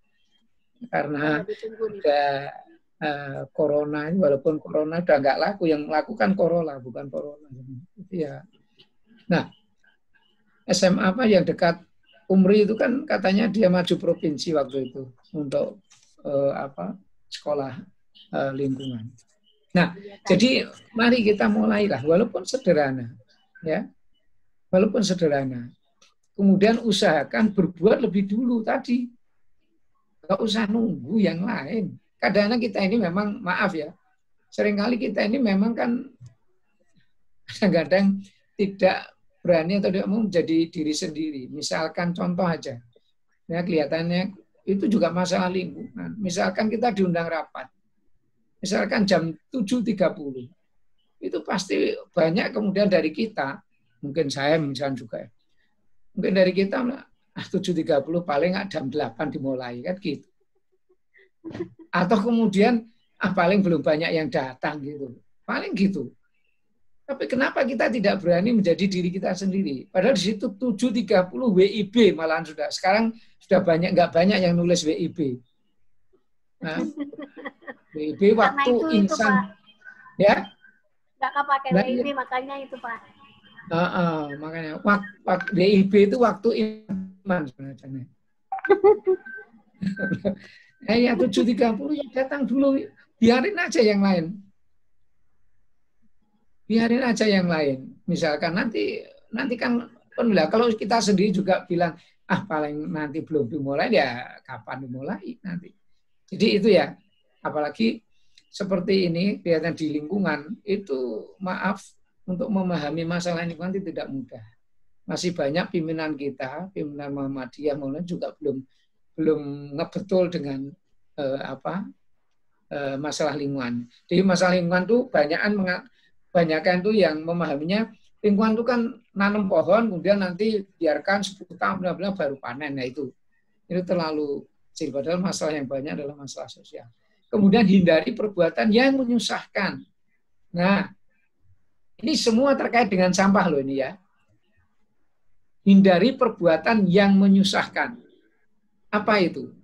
Karena udah corona, walaupun corona udah enggak laku, yang lakukan corona, bukan corona. Ya. Nah, SMA apa yang dekat Umri itu kan katanya dia maju provinsi waktu itu untuk sekolah lingkungan. Nah, jadi mari kita mulailah, walaupun sederhana, ya, walaupun sederhana. Kemudian usahakan berbuat lebih dulu tadi, nggak usah nunggu yang lain. Kadang-kadang kita ini memang, maaf ya, seringkali kita ini memang kan kadang-kadang tidak berani atau tidak mau menjadi diri sendiri. Misalkan contoh aja, ya kelihatannya itu juga masalah lingkungan. Misalkan kita diundang rapat, misalkan jam 7.30, itu pasti banyak kemudian dari kita, mungkin saya misalkan juga, mungkin dari kita 7.30 paling jam 8 dimulai, kan gitu. Atau kemudian paling belum banyak yang datang gitu, paling gitu. Tapi kenapa kita tidak berani menjadi diri kita sendiri? Padahal di situ 7.30 WIB malahan sudah. Sekarang sudah nggak banyak yang nulis WIB. Nah, WIB waktu insan, ya? Nggak pakai WIB, makanya itu Pak. Makanya WIB itu waktu iman sebenarnya. Ya 7.30 yang datang dulu, biarin aja yang lain. Biarin aja yang lain. Misalkan nanti kan kalau kita sendiri juga bilang paling nanti belum dimulai, ya kapan dimulai nanti. Jadi itu ya, apalagi seperti ini kelihatan di lingkungan itu, maaf, untuk memahami masalah lingkungan itu tidak mudah. Masih banyak pimpinan kita, pimpinan Muhammadiyah juga belum ngebetul dengan masalah lingkungan. Jadi masalah lingkungan itu banyakan itu yang memahaminya, lingkungan itu kan nanam pohon, kemudian nanti biarkan 10 tahun baru panen. Nah itu terlalu kecil. Padahal masalah yang banyak adalah masalah sosial. Kemudian hindari perbuatan yang menyusahkan. Nah, ini semua terkait dengan sampah loh ini ya. Hindari perbuatan yang menyusahkan. Apa itu?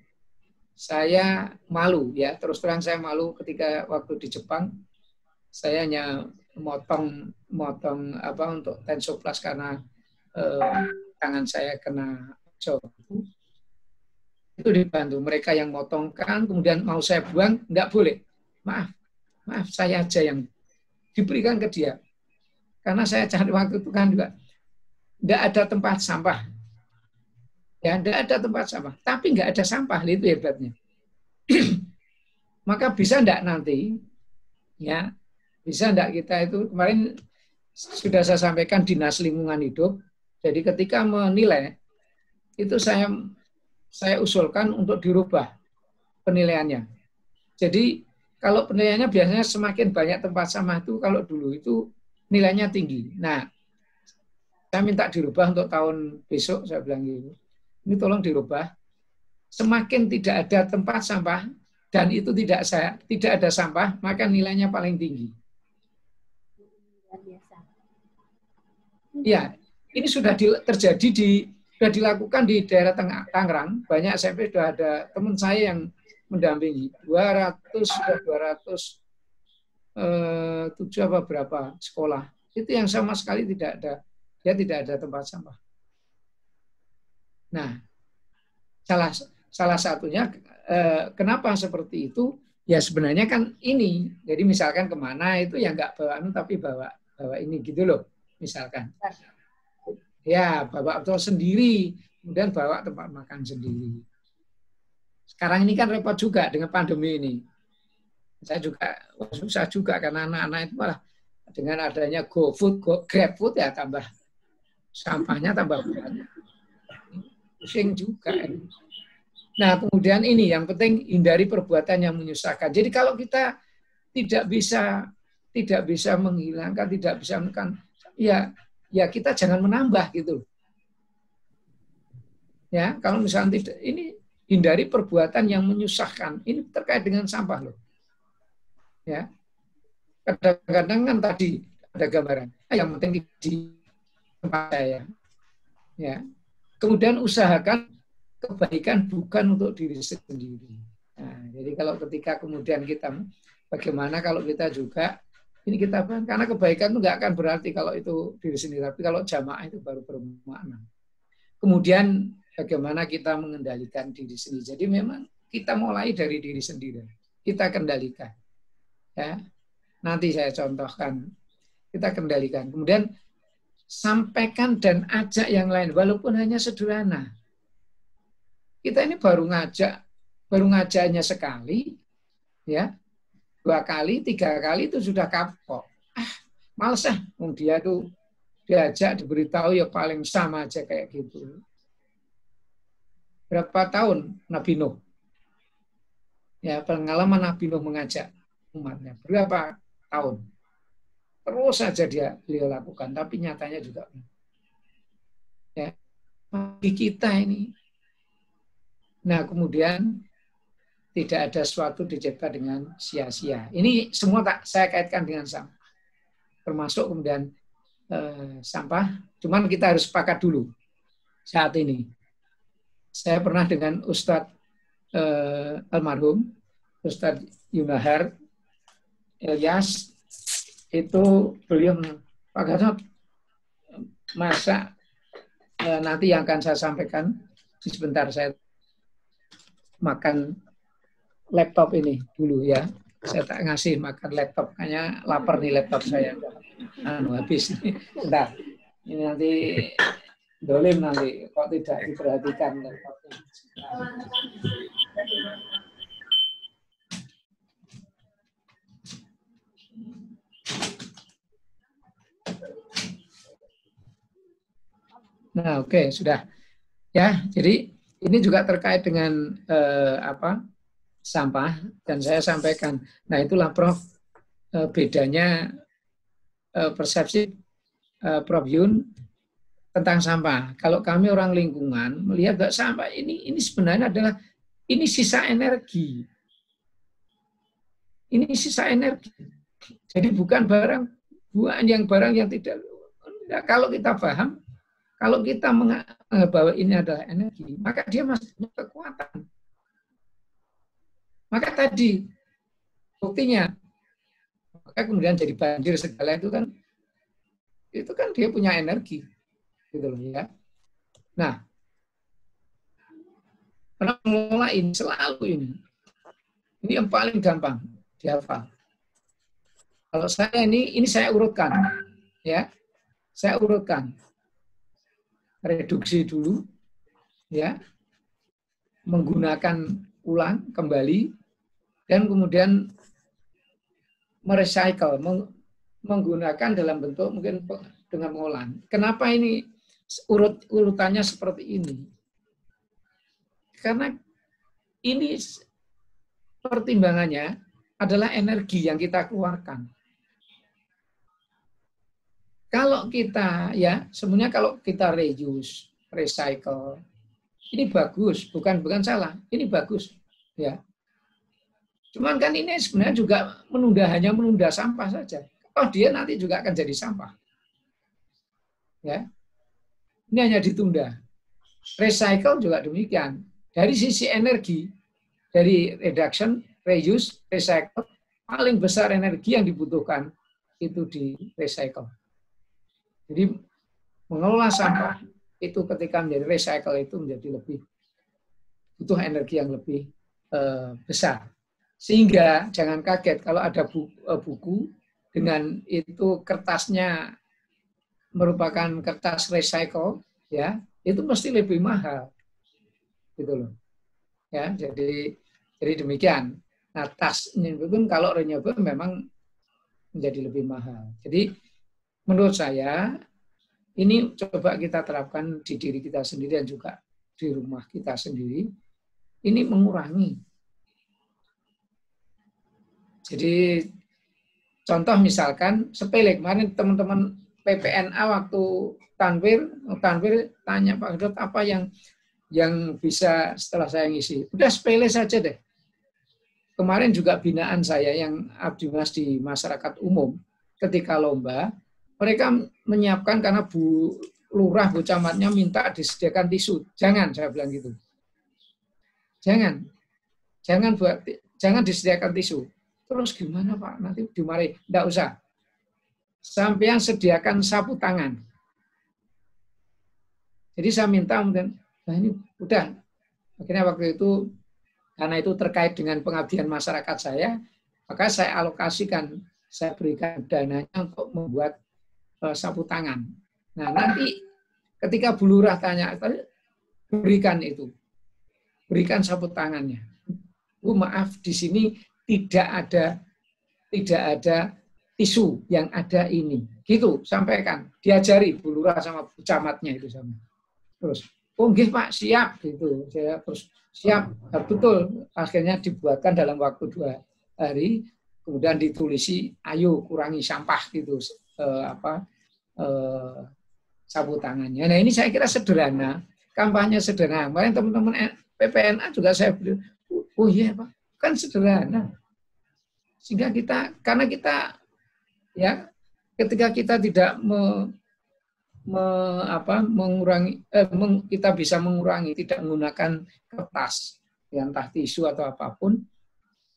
Saya malu ya, terus terang saya malu ketika waktu di Jepang, saya hanya motong untuk Tensoplas karena tangan saya kena jauh. Itu dibantu mereka yang motongkan, kemudian mau saya buang, enggak boleh. Maaf, saya aja yang diberikan ke dia. Karena saya cari waktu itu kan juga enggak ada tempat sampah. Ya, enggak ada tempat sampah, tapi enggak ada sampah, itu hebatnya. Maka bisa enggak nanti, ya, bisa enggak kita itu, kemarin sudah saya sampaikan Dinas Lingkungan Hidup, jadi ketika menilai, itu saya usulkan untuk dirubah penilaiannya. Jadi kalau penilaiannya biasanya semakin banyak tempat sampah itu, kalau dulu itu nilainya tinggi. Nah, saya minta dirubah untuk tahun besok, saya bilang gitu. Ini tolong dirubah. Semakin tidak ada tempat sampah dan itu tidak ada sampah, maka nilainya paling tinggi. Ya, ini sudah terjadi sudah dilakukan di daerah Tangerang. Banyak SMP sudah ada teman saya yang mendampingi 207 apa berapa sekolah. Itu yang sama sekali tidak ada tempat sampah. Nah, salah satunya kenapa seperti itu? Ya sebenarnya kan ini. Jadi misalkan kemana itu ya nggak bawa tapi bawa ini gitu loh. Misalkan. Ya, bawa betul sendiri, kemudian bawa tempat makan sendiri. Sekarang ini kan repot juga dengan pandemi ini. Saya juga susah juga karena anak-anak itu malah dengan adanya GoFood, GrabFood ya tambah sampahnya tambah banyak. Pusing juga. Nah, kemudian ini yang penting hindari perbuatan yang menyusahkan. Jadi kalau kita tidak bisa menghilangkan, tidak bisa menekan, ya kita jangan menambah gitu. Ya, kalau misalnya tidak, ini hindari perbuatan yang menyusahkan. Ini terkait dengan sampah loh. Ya. Kadang-kadang kan tadi ada gambaran. Yang penting di tempat saya. Ya. Kemudian usahakan kebaikan bukan untuk diri sendiri. Nah, jadi kalau ketika kemudian kita bagaimana kalau kita juga ini kita karena kebaikan itu nggak akan berarti kalau itu diri sendiri, tapi kalau jamaah itu baru bermakna. Kemudian bagaimana kita mengendalikan diri sendiri. Jadi memang kita mulai dari diri sendiri, kita kendalikan. Ya, nanti saya contohkan, kita kendalikan. Kemudian sampaikan dan ajak yang lain, walaupun hanya sederhana. Kita ini baru ngajaknya sekali, ya. 2 kali, 3 kali itu sudah kapok. Males dia tuh diajak, diberitahu ya paling sama aja kayak gitu. Berapa tahun Nabi Nuh? Ya, pengalaman Nabi Nuh mengajak umatnya. Berapa tahun? Terus saja beliau lakukan, tapi nyatanya juga. Ya, bagi kita ini. Nah, kemudian tidak ada sesuatu dicipta dengan sia-sia. Ini semua saya kaitkan dengan sampah. Termasuk kemudian sampah. Cuman kita harus sepakat dulu saat ini. Saya pernah dengan Ustadz almarhum, Ustadz Yunahar Ilyas, itu beliau Pak Gatot, masa nanti yang akan saya sampaikan, sebentar saya makan laptop ini dulu ya. Saya tak ngasih makan laptop, kayaknya lapar nih laptop saya. Habis. Bentar. Ini nanti dolim nanti kok tidak diperhatikan. Nah, oke, sudah. Ya, jadi ini juga terkait dengan sampah dan saya sampaikan. Nah, itulah Prof bedanya persepsi Prof Yun tentang sampah. Kalau kami orang lingkungan melihat bahwa sampah ini sebenarnya adalah ini sisa energi. Ini sisa energi. Jadi bukan barang yang tidak. Kalau kita paham, kalau kita bahwa ini adalah energi, maka dia masih punya kekuatan. Maka tadi buktinya, maka kemudian jadi banjir segala itu kan dia punya energi, gitu loh ya. Nah, mengelola ini selalu ini yang paling gampang dihafal. Kalau saya ini saya urutkan, ya, saya urutkan. Reduksi dulu, ya, menggunakan ulang kembali, dan kemudian merecycle, menggunakan dalam bentuk mungkin dengan pengolahan. Kenapa ini urutannya seperti ini? Karena ini pertimbangannya adalah energi yang kita keluarkan. Kalau kita, ya, sebenarnya kalau kita reuse, recycle, ini bagus, bukan salah, ini bagus, ya. Cuman kan ini sebenarnya juga hanya menunda sampah saja. Oh, dia nanti juga akan jadi sampah, ya. Ini hanya ditunda. Recycle juga demikian. Dari sisi energi, dari reduction, reuse, recycle, paling besar energi yang dibutuhkan itu di recycle. Jadi mengelola sampah itu ketika menjadi recycle itu menjadi lebih butuh energi yang lebih besar. Sehingga jangan kaget kalau ada buku dengan itu kertasnya merupakan kertas recycle, ya, itu mesti lebih mahal, gitu loh. Ya, jadi demikian. Nah, tasnya pun kalau renewable memang menjadi lebih mahal. Jadi menurut saya, ini coba kita terapkan di diri kita sendiri dan juga di rumah kita sendiri. Ini mengurangi. Jadi, contoh misalkan, sepele, kemarin teman-teman PPNA waktu Tanwir tanya Pak Gedot apa yang bisa setelah saya ngisi. Udah sepele saja deh. Kemarin juga binaan saya yang Abdimas di masyarakat umum, ketika lomba, mereka menyiapkan karena Bu Lurah, Bu Camatnya minta disediakan tisu. Jangan, saya bilang gitu. Jangan disediakan tisu. Terus gimana Pak? Nanti dimarahi. Tidak usah. Sampean sediakan sapu tangan. Jadi saya minta, nah ini udah. Akhirnya waktu itu, karena itu terkait dengan pengabdian masyarakat saya, maka saya alokasikan, saya berikan dananya untuk membuat sapu tangan. Nah, nanti ketika Bu Lurah tanya, berikan itu. Berikan sapu tangannya. Bu, maaf, di sini tidak ada tisu, yang ada ini. Gitu, sampaikan. Diajari Bu Lurah sama Bu Camatnya itu sama. Terus, oh nggih Pak, siap gitu. Saya terus siap, nah, betul. Akhirnya dibuatkan dalam waktu 2 hari, kemudian ditulisi, ayo kurangi sampah gitu. Sapu tangannya. Nah, ini saya kira sederhana, kampanye sederhana. Kemarin teman-teman PPNA juga saya bilang, oh iya Pak, kan sederhana. Sehingga karena kita, ya, ketika kita tidak kita bisa mengurangi, tidak menggunakan kertas, ya, entah tisu atau apapun,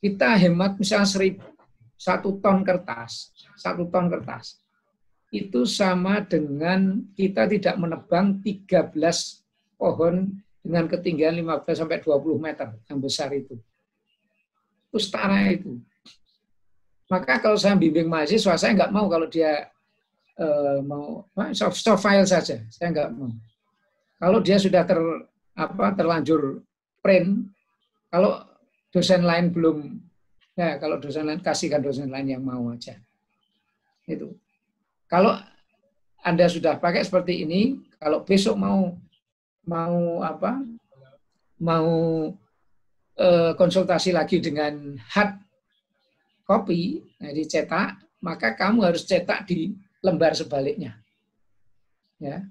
kita hemat misalnya 1 ton kertas, 1 ton kertas. Itu sama dengan kita tidak menebang 13 pohon dengan ketinggian 15-20 meter yang besar itu. Itu setara itu. Maka kalau saya bimbing mahasiswa, saya nggak mau kalau dia mau soft file saja, saya nggak mau. Kalau dia sudah terlanjur print, kalau dosen lain belum, ya kalau dosen lain kasihkan dosen lain yang mau aja. Itu. Kalau Anda sudah pakai seperti ini, kalau besok mau konsultasi lagi dengan hard copy, dicetak, maka kamu harus cetak di lembar sebaliknya. Ya.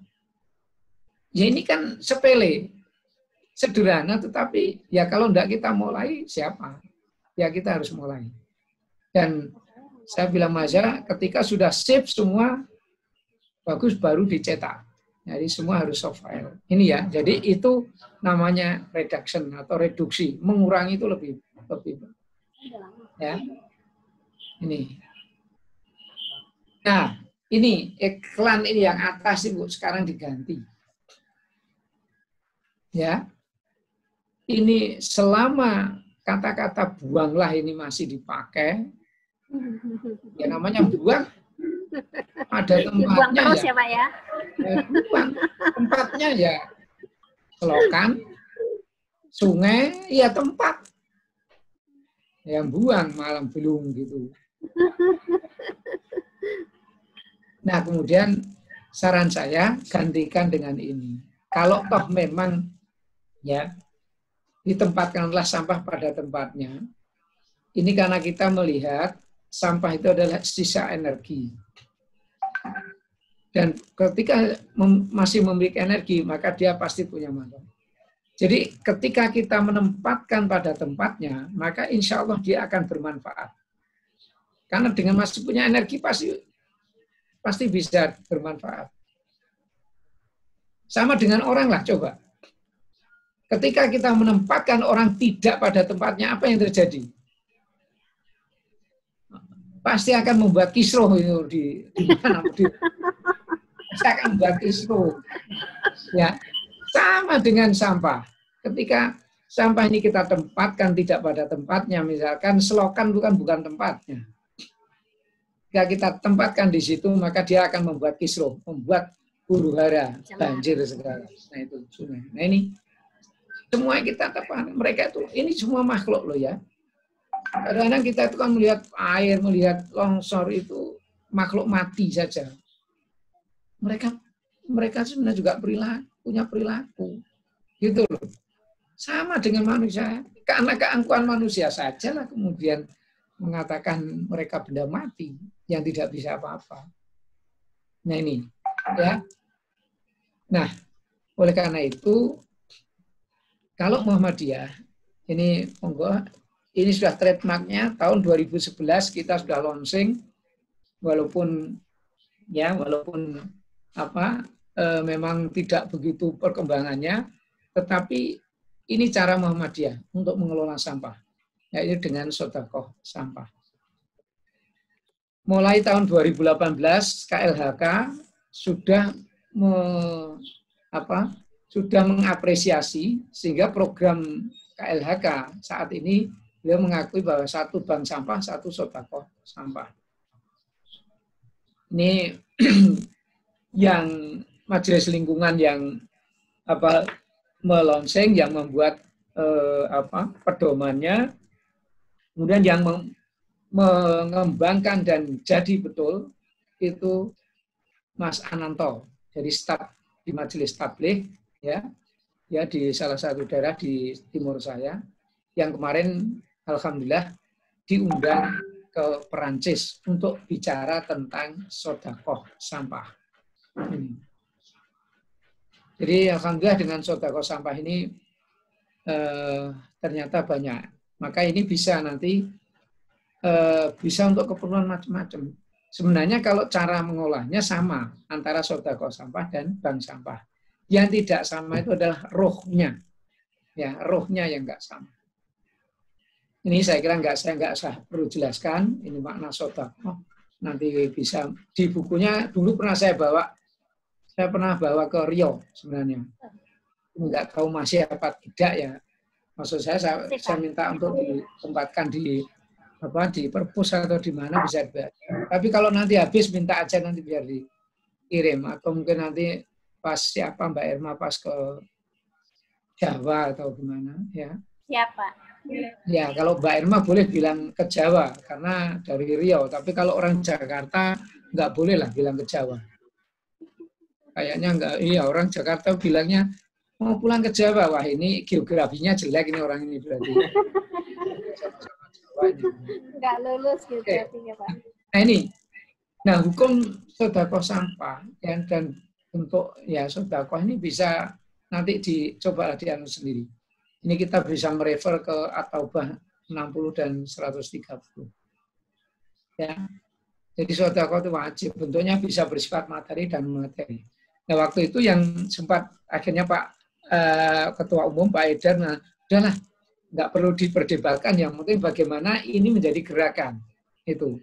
Ya ini kan sepele, sederhana, tetapi ya kalau enggak kita mulai, siapa? Ya kita harus mulai. Dan saya bilang aja, ketika sudah save semua, bagus baru dicetak. Jadi semua harus soft file. Ini ya, jadi itu namanya reduction atau reduksi, mengurangi itu lebih ya. Ini. Nah, ini iklan ini yang atas Ibu sekarang diganti. Ya. Ini selama kata-kata buanglah ini masih dipakai, ya namanya buang, ada tempatnya terus ya. Pak ya. Buang. Tempatnya ya selokan, sungai, ya tempat. Yang buang malam belum gitu. Nah, kemudian saran saya gantikan dengan ini. Kalau toh memang ya ditempatkanlah sampah pada tempatnya. Ini karena kita melihat sampah itu adalah sisa energi. Dan ketika masih memiliki energi, maka dia pasti punya manfaat. Jadi ketika kita menempatkan pada tempatnya, maka insya Allah dia akan bermanfaat. Karena dengan masih punya energi pasti bisa bermanfaat. Sama dengan orang lah, coba. Ketika kita menempatkan orang tidak pada tempatnya, apa yang terjadi? Pasti akan membuat kisruh itu di mana? Pasti akan membuat kisruh. Ya, sama dengan sampah. Ketika sampah ini kita tempatkan tidak pada tempatnya, misalkan selokan bukan tempatnya. Jika kita tempatkan di situ, maka dia akan membuat kisruh, membuat huru-hara, banjir segala. Nah itu sungai. Nah ini semua kita tepat. Mereka itu ini semua makhluk loh ya. Kadang-kadang kita itu kan melihat air, melihat longsor itu makhluk mati saja. Mereka sebenarnya juga punya perilaku, gitu loh. Sama dengan manusia. Karena keangkuhan manusia saja lah kemudian mengatakan mereka benda mati yang tidak bisa apa-apa. Nah ini, ya. Nah, oleh karena itu, kalau Muhammadiyah, ini monggo, ini sudah trademarknya tahun 2011 kita sudah launching, walaupun memang tidak begitu perkembangannya, tetapi ini cara Muhammadiyah untuk mengelola sampah, yaitu dengan sedekah sampah. Mulai tahun 2018 KLHK sudah mengapresiasi sehingga program KLHK saat ini beliau mengakui bahwa satu bank sampah, satu sedekah sampah. Ini yang Majelis Lingkungan yang melonseng, yang membuat pedomannya, kemudian yang mengembangkan dan jadi betul itu Mas Ananto, jadi staf di Majelis Tabligh ya di salah satu daerah di timur saya, yang kemarin alhamdulillah diundang ke Perancis untuk bicara tentang sedekah sampah. Jadi alhamdulillah dengan sedekah sampah ini ternyata banyak. Maka ini bisa nanti bisa untuk keperluan macam-macam. Sebenarnya kalau cara mengolahnya sama antara sedekah sampah dan bank sampah. Yang tidak sama itu adalah rohnya. Ya, rohnya yang enggak sama. Ini saya kira saya enggak usah perlu jelaskan, ini makna sedekah. Nanti bisa di bukunya dulu saya pernah bawa ke Rio sebenarnya. Enggak tahu masih apa tidak ya. Maksud saya minta untuk ditempatkan di perpus atau di mana bisa dibaca. Tapi kalau nanti habis minta aja nanti biar dikirim, atau mungkin nanti pas siapa Mbak Irma pas ke Jawa atau gimana ya? Siapa? Ya, kalau Mbak Irma boleh bilang ke Jawa karena dari Riau. Tapi kalau orang Jakarta nggak boleh lah bilang ke Jawa. Kayaknya nggak. Iya, orang Jakarta bilangnya mau pulang ke Jawa. Wah, ini geografinya jelek ini orang ini berarti. Nggak lulus geografinya, Pak. Nah ini, nah hukum sedekah sampah dan untuk ya sedekah ini bisa nanti dicoba dianu sendiri. Ini kita bisa merefer ke At-Taubah 60 dan 130. Ya. Jadi sedekah itu wajib, bentuknya bisa bersifat materi dan materi. Nah, waktu itu yang sempat akhirnya Pak Ketua Umum Pak Haidar, nah udahlah nggak perlu diperdebatkan, yang penting bagaimana ini menjadi gerakan itu.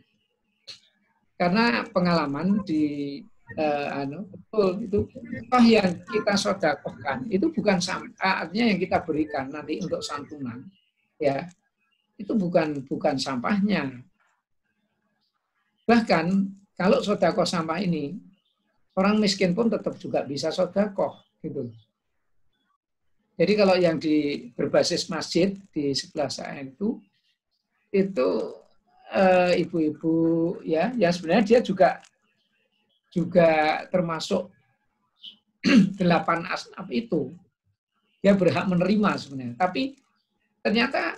Karena pengalaman di betul itu toh yang kita sedekahkan itu bukan artinya yang kita berikan nanti untuk santunan ya itu bukan sampahnya. Bahkan kalau sedekah sampah ini orang miskin pun tetap juga bisa sedekah gitu. Jadi kalau yang berbasis masjid di sebelah saya itu ibu-ibu ya sebenarnya dia juga termasuk 8 asnaf itu. Dia berhak menerima sebenarnya. Tapi ternyata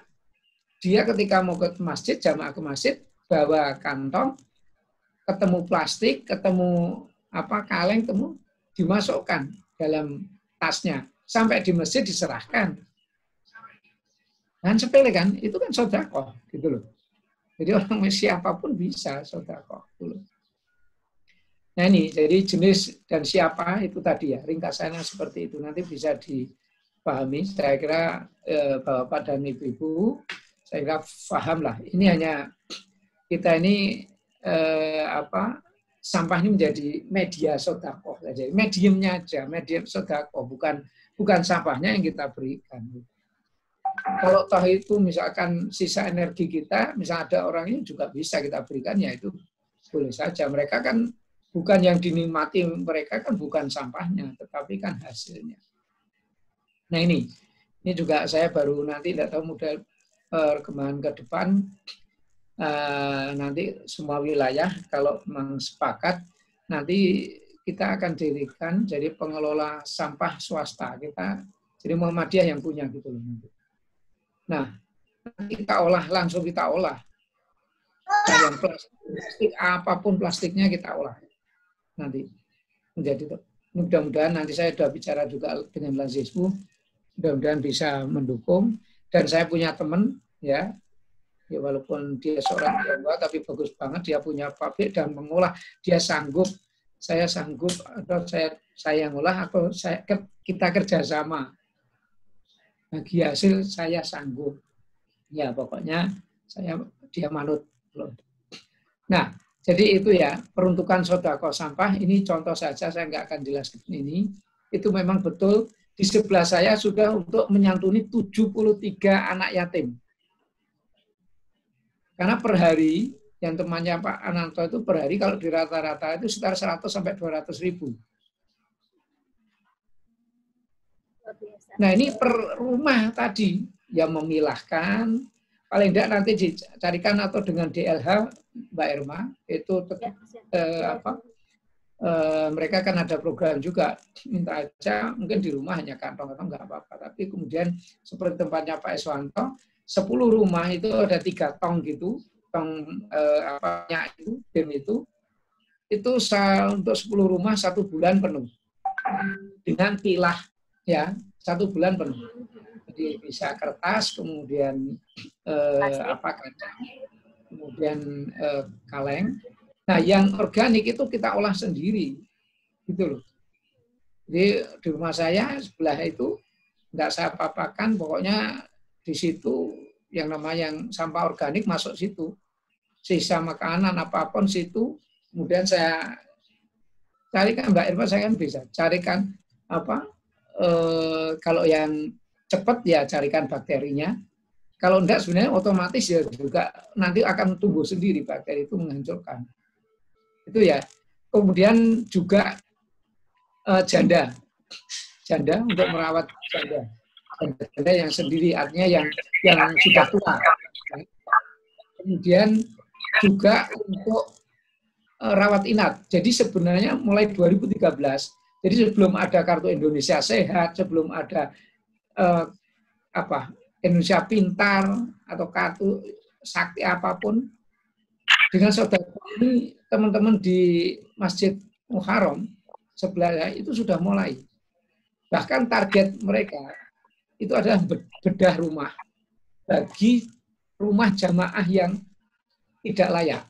dia ketika mau ke masjid, jamaah ke masjid, bawa kantong, ketemu plastik, ketemu kaleng, dimasukkan dalam tasnya. Sampai di masjid diserahkan. Dan sepele kan, itu kan sedekah gitu loh. Jadi orang siapapun bisa sedekah gitu loh. Nah ini, jadi jenis dan siapa itu tadi ya, ringkasannya seperti itu. Nanti bisa dipahami, saya kira Bapak dan Ibu-Ibu, saya kira paham lah. Ini hanya, kita ini, sampah ini menjadi media sedekah. Jadi mediumnya aja, medium sedekah, bukan sampahnya yang kita berikan. Kalau toh itu misalkan sisa energi kita, misalnya ada orang ini juga bisa kita berikan, ya itu boleh saja. Mereka kan bukan yang dinikmati mereka kan bukan sampahnya, tetapi kan hasilnya. Nah ini juga saya baru nanti tidak tahu model perkembangan ke depan nanti semua wilayah kalau memang sepakat nanti kita akan dirikan jadi pengelola sampah swasta kita, jadi Muhammadiyah yang punya gitu loh. Nah kita olah langsung kita olah, yang plastik apapun plastiknya kita olah. Nanti menjadi mudah-mudahan nanti saya sudah bicara juga dengan Lazismu, mudah-mudahan bisa mendukung. Dan saya punya teman ya walaupun dia seorang Jawa tapi bagus banget, dia punya pabrik dan mengolah, dia sanggup, saya sanggup atau saya ngolah atau kita kerjasama. Bagi hasil saya sanggup. Ya pokoknya dia manut. Nah. Jadi itu ya, peruntukan sedekah sampah, ini contoh saja, saya nggak akan jelaskan ini. Itu memang betul, di sebelah saya sudah untuk menyantuni 73 anak yatim. Karena per hari, yang temannya Pak Ananto itu per hari, kalau di rata-rata itu sekitar 100 sampai 200 ribu. Nah ini per rumah tadi, yang memilahkan, paling tidak nanti dicarikan atau dengan DLH Mbak Irma itu mereka kan ada program juga, minta aja mungkin di rumah hanya kantong-kantong nggak apa-apa, tapi kemudian seperti tempatnya Pak Eswanto 10 rumah itu ada 3 tong gitu, tong bin itu untuk 10 rumah 1 bulan penuh dengan pilah ya 1 bulan penuh. Jadi bisa kertas, kemudian kacang, kemudian kaleng. Nah, yang organik itu kita olah sendiri, gitu loh. Jadi di rumah saya sebelah itu nggak saya papakan, pokoknya di situ yang namanya yang sampah organik masuk situ, sisa makanan apapun situ. Kemudian saya carikan Mbak Irma, saya kan bisa carikan kalau yang cepat ya carikan bakterinya. Kalau enggak sebenarnya otomatis ya juga nanti akan tumbuh sendiri bakteri itu menghancurkan. Itu ya. Kemudian juga janda untuk merawat janda yang sendiri, artinya yang sudah tua. Kemudian juga untuk rawat inap. Jadi sebenarnya mulai 2013, jadi sebelum ada Kartu Indonesia Sehat, sebelum ada Indonesia Pintar atau kartu sakti apapun, dengan saudara ini teman-teman di Masjid Muharram sebelahnya itu sudah mulai. Bahkan target mereka itu adalah bedah rumah bagi rumah jamaah yang tidak layak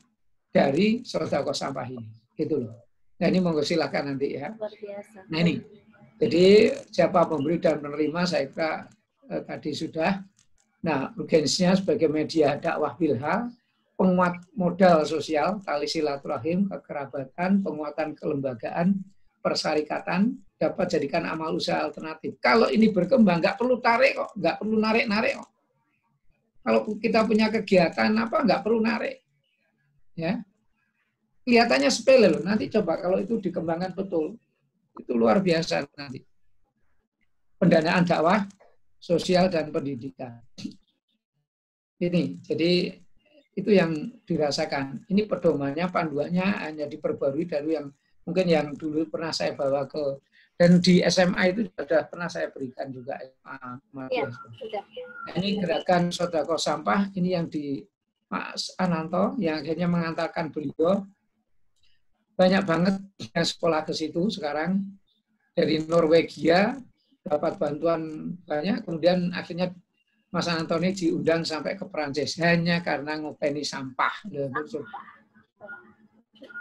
dari sedekah sampah ini, gitu loh. Nah ini monggo silakan nanti ya. Luar biasa. Nah ini, jadi siapa pemberi dan penerima saya kira tadi sudah. Nah urgensinya sebagai media dakwah bilhal, penguat modal sosial, tali silaturahim, kekerabatan, penguatan kelembagaan, persyarikatan, dapat jadikan amal usaha alternatif. Kalau ini berkembang, nggak perlu tarik kok, nggak perlu narik-narik kok. Kalau kita punya kegiatan apa, nggak perlu narik. Ya, kelihatannya sepele loh. Nanti coba kalau itu dikembangkan betul, itu luar biasa nanti. Pendanaan dakwah, sosial dan pendidikan. Ini, jadi itu yang dirasakan. Ini pedomannya, panduannya hanya diperbarui dari yang mungkin yang dulu pernah saya bawa ke, dan di SMA itu sudah pernah saya berikan juga. Ya, sudah. Nah, ini gerakan sedekah sampah, ini yang di Mas Ananto yang akhirnya mengantarkan beliau. Banyak banget yang sekolah ke situ sekarang. Dari Norwegia dapat bantuan banyak. Kemudian akhirnya Mas Ananto ini diundang sampai ke Perancis hanya karena ngopeni sampah.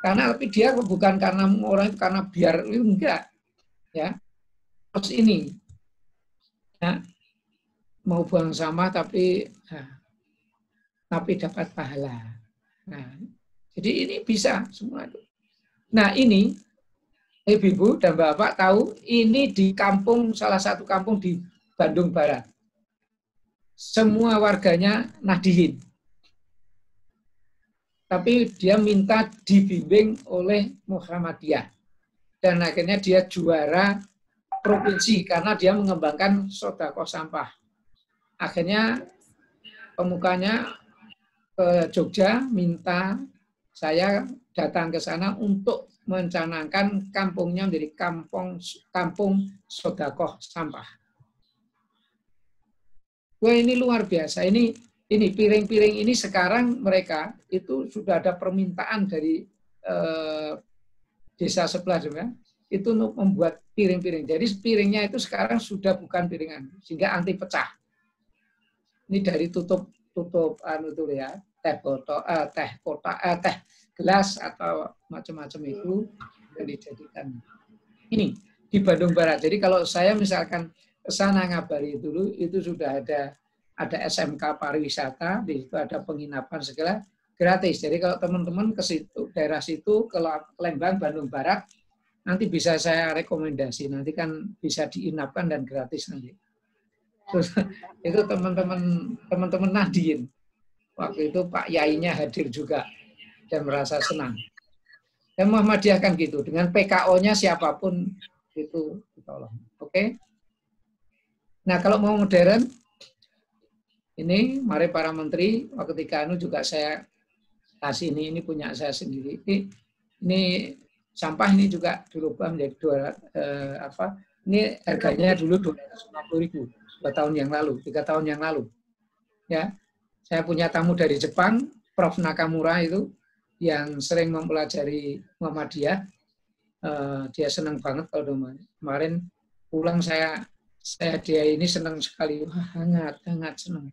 Karena tapi dia bukan karena orang itu karena biar itu enggak. Ya. Terus ini ya, mau buang sampah tapi dapat pahala. Nah, jadi ini bisa semua itu. Nah, ini Ibu dan Bapak tahu ini di kampung, salah satu kampung di Bandung Barat. Semua warganya Nahdiyin. Tapi dia minta dibimbing oleh Muhammadiyah. Dan akhirnya dia juara provinsi karena dia mengembangkan sedekah sampah. Akhirnya pemukanya ke Jogja minta saya datang ke sana untuk mencanangkan kampungnya menjadi kampung sedekah sampah. Wah ini luar biasa. Ini piring-piring ini sekarang mereka itu sudah ada permintaan dari desa sebelah juga itu untuk membuat piring-piring. Jadi piringnya itu sekarang sudah bukan piringan sehingga anti pecah. Ini dari tutup itu ya, teh gelas atau macam-macam itu yang dijadikan. Ini di Bandung Barat. Jadi kalau saya misalkan ke sana ngabari dulu itu sudah ada SMK pariwisata, di situ ada penginapan segala gratis. Jadi kalau teman-teman ke situ daerah situ ke Lembang Bandung Barat nanti bisa saya rekomendasi. Nanti kan bisa diinapkan dan gratis nanti. Terus itu teman-teman Nahdiyin. Waktu itu Pak Yainya hadir juga dan merasa senang. Dan Muhammadiyah kan gitu, dengan PKO-nya siapapun itu ditolong. Oke? Nah, kalau mau modern, ini mari para menteri, ketika juga saya kasih ini punya saya sendiri. Ini sampah ini juga dirubah menjadi ini harganya dulu 250.000. 2 tahun yang lalu, 3 tahun yang lalu. Ya, saya punya tamu dari Jepang, Prof. Nakamura itu, yang sering mempelajari Muhammadiyah. Dia senang banget kalau kemarin pulang saya dia ini senang sekali, wah, hangat senang.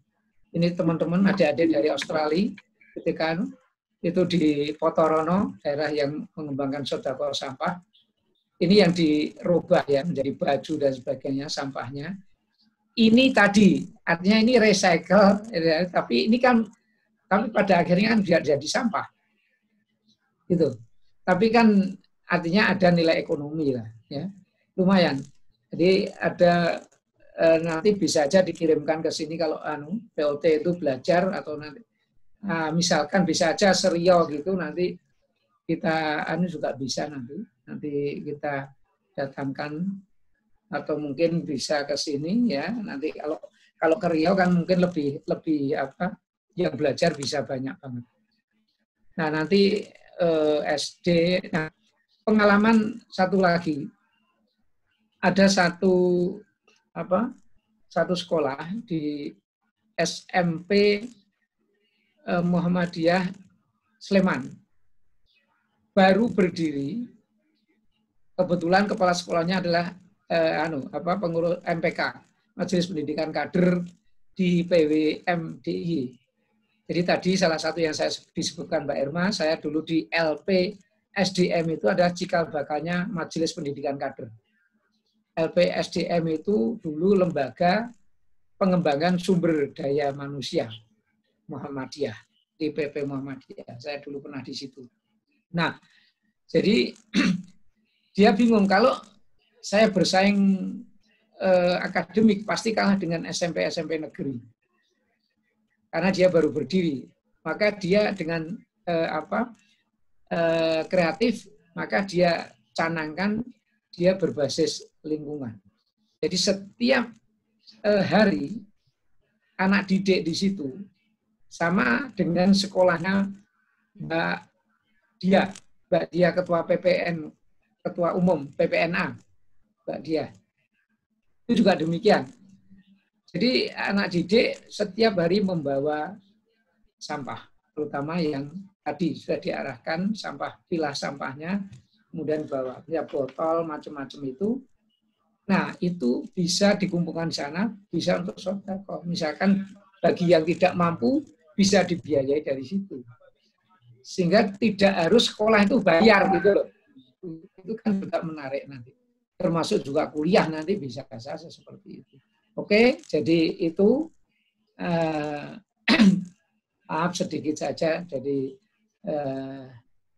Ini teman-teman adik-adik dari Australia, ketika itu di Potorono, daerah yang mengembangkan sedekah sampah. Ini yang dirubah ya menjadi baju dan sebagainya sampahnya. Ini tadi, artinya ini recycle, tapi pada akhirnya kan jadi sampah. Gitu. Tapi kan artinya ada nilai ekonomi lah, ya. Lumayan. Jadi ada nanti bisa aja dikirimkan ke sini kalau POT itu belajar atau nanti misalkan bisa aja Serio gitu nanti kita juga bisa nanti kita datangkan atau mungkin bisa ke sini ya. Nanti kalau ke Riau kan mungkin lebih apa yang belajar bisa banyak banget. Nah, nanti SD. Nah, pengalaman satu lagi. Ada satu sekolah di SMP Muhammadiyah Sleman. Baru berdiri. Kebetulan kepala sekolahnya adalah pengurus MPK, Majelis Pendidikan Kader di PWMDI. Jadi tadi salah satu yang saya disebutkan Mbak Irma, saya dulu di LP SDM itu ada cikal bakalnya Majelis Pendidikan Kader. LP SDM itu dulu lembaga pengembangan sumber daya manusia Muhammadiyah, di PP Muhammadiyah. Saya dulu pernah di situ. Nah, jadi dia bingung kalau saya bersaing akademik pasti kalah dengan SMP negeri. Karena dia baru berdiri. Maka dia dengan kreatif, maka dia canangkan dia berbasis lingkungan. Jadi setiap hari anak didik di situ sama dengan sekolahnya Mbak Dia ketua PPN, ketua umum PPNA, Mbak Dia. Itu juga demikian. Jadi anak didik setiap hari membawa sampah, terutama yang tadi sudah diarahkan sampah, pilah sampahnya, kemudian bawa ya botol macam-macam itu. Nah, itu bisa dikumpulkan di sana, bisa untuk sedekah. Misalkan bagi yang tidak mampu bisa dibiayai dari situ. Sehingga tidak harus sekolah itu bayar gitu loh. Itu kan juga menarik nanti. Termasuk juga kuliah nanti bisa saja seperti itu. Oke, jadi itu maaf sedikit saja. Jadi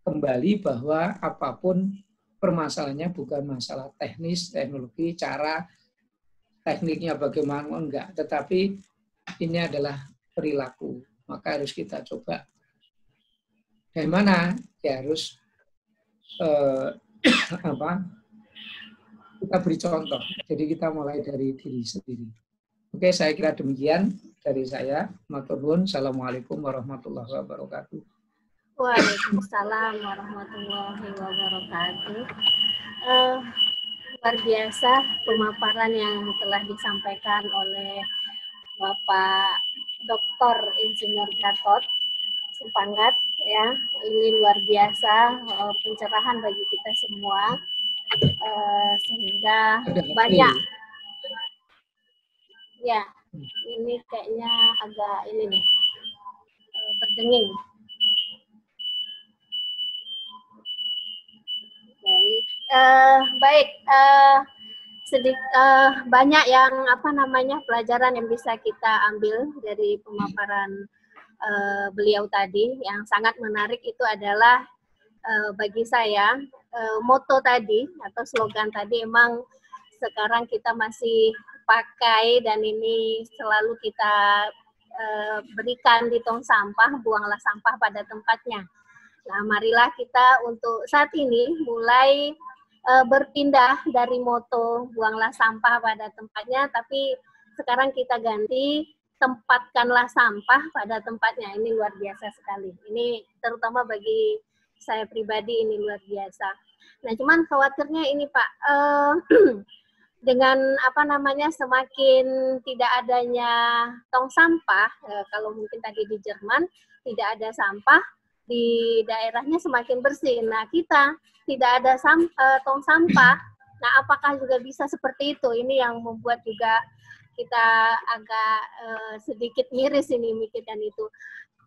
kembali bahwa apapun permasalahannya bukan masalah teknis, teknologi, cara tekniknya bagaimana enggak, tetapi ini adalah perilaku. Maka harus kita coba. Dari mana? Ya harus kita beri contoh. Jadi kita mulai dari diri sendiri. Oke, saya kira demikian dari saya. Matur nuwun. Assalamualaikum warahmatullahi wabarakatuh. Waalaikumsalam warahmatullahi wabarakatuh. Luar biasa pemaparan yang telah disampaikan oleh Bapak Dr. Insinyur Gatot Subanggat, ya, ini luar biasa pencerahan bagi kita semua, sehingga banyak. Ya, ini kayaknya agak ini nih berdenging. Baik, banyak yang pelajaran yang bisa kita ambil dari pemaparan beliau tadi. Yang sangat menarik itu adalah bagi saya moto tadi atau slogan tadi emang sekarang kita masih pakai dan ini selalu kita berikan di tong sampah, buanglah sampah pada tempatnya. Nah, marilah kita untuk saat ini mulai berpindah dari moto buanglah sampah pada tempatnya, tapi sekarang kita ganti tempatkanlah sampah pada tempatnya. Ini luar biasa sekali. Ini terutama bagi saya pribadi ini luar biasa. Nah, cuman khawatirnya ini Pak, dengan semakin tidak adanya tong sampah, kalau mungkin tadi di Jerman tidak ada sampah, di daerahnya semakin bersih. Nah, kita tidak ada tong sampah. Nah, apakah juga bisa seperti itu? Ini yang membuat juga kita agak sedikit miris ini mikirkan itu.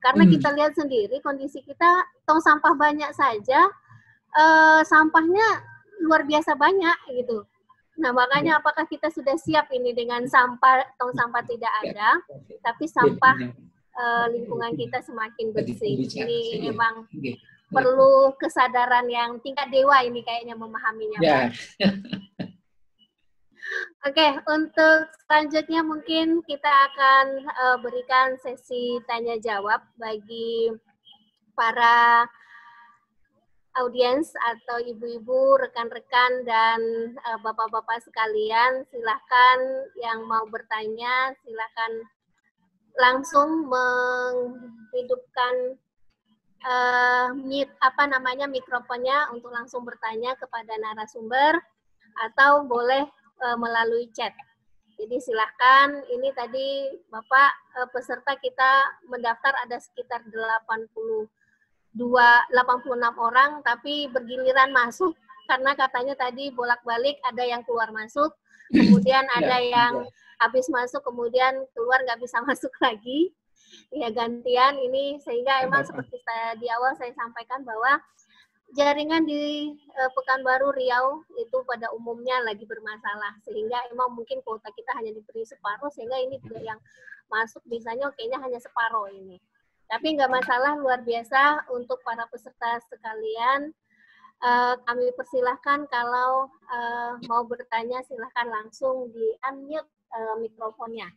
Karena kita lihat sendiri kondisi kita, tong sampah banyak saja, sampahnya luar biasa banyak gitu. Nah, makanya apakah kita sudah siap ini dengan tong sampah tidak ada, tapi sampah lingkungan kita semakin bersih. Ini memang perlu kesadaran yang tingkat dewa ini kayaknya memahaminya. Ya. Oke, untuk selanjutnya mungkin kita akan berikan sesi tanya jawab bagi para audiens atau ibu-ibu, rekan-rekan, dan bapak-bapak sekalian, silahkan yang mau bertanya, silahkan langsung menghidupkan mikrofonnya untuk langsung bertanya kepada narasumber, atau boleh melalui chat. Jadi silahkan, ini tadi Bapak peserta kita mendaftar ada sekitar 86 orang, tapi bergiliran masuk karena katanya tadi bolak-balik, ada yang keluar masuk, kemudian ada yang habis masuk kemudian keluar nggak bisa masuk lagi. Ya gantian ini, sehingga emang seperti di awal saya sampaikan bahwa jaringan di Pekanbaru Riau itu pada umumnya lagi bermasalah, sehingga emang mungkin kuota kita hanya diberi separuh, sehingga ini juga yang masuk bisanya kayaknya hanya separuh ini. Tapi nggak masalah, luar biasa untuk para peserta sekalian. Kami persilahkan kalau mau bertanya silahkan langsung di unmute mikrofonnya.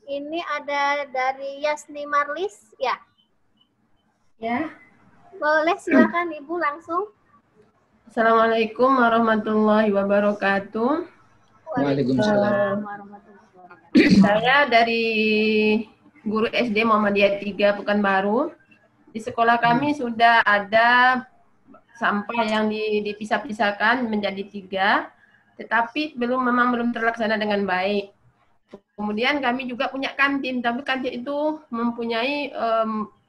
Ini ada dari Yasni Marlis, ya? Ya. Boleh, silakan Ibu langsung. Assalamualaikum warahmatullahi wabarakatuh. Waalaikumsalam. Saya dari guru SD Muhammadiyah 3 Pekanbaru. Di sekolah kami sudah ada sampah yang dipisah-pisahkan menjadi 3, tetapi memang belum terlaksana dengan baik. Kemudian kami juga punya kantin, tapi kantin itu mempunyai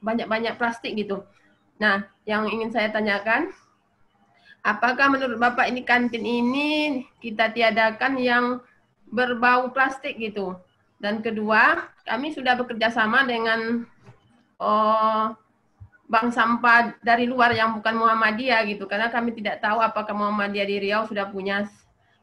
banyak-banyak plastik gitu. Nah, yang ingin saya tanyakan, apakah menurut Bapak ini kantin ini kita tiadakan yang berbau plastik gitu? Dan kedua, kami sudah bekerja sama dengan bank sampah dari luar yang bukan Muhammadiyah gitu, karena kami tidak tahu apakah Muhammadiyah di Riau sudah punya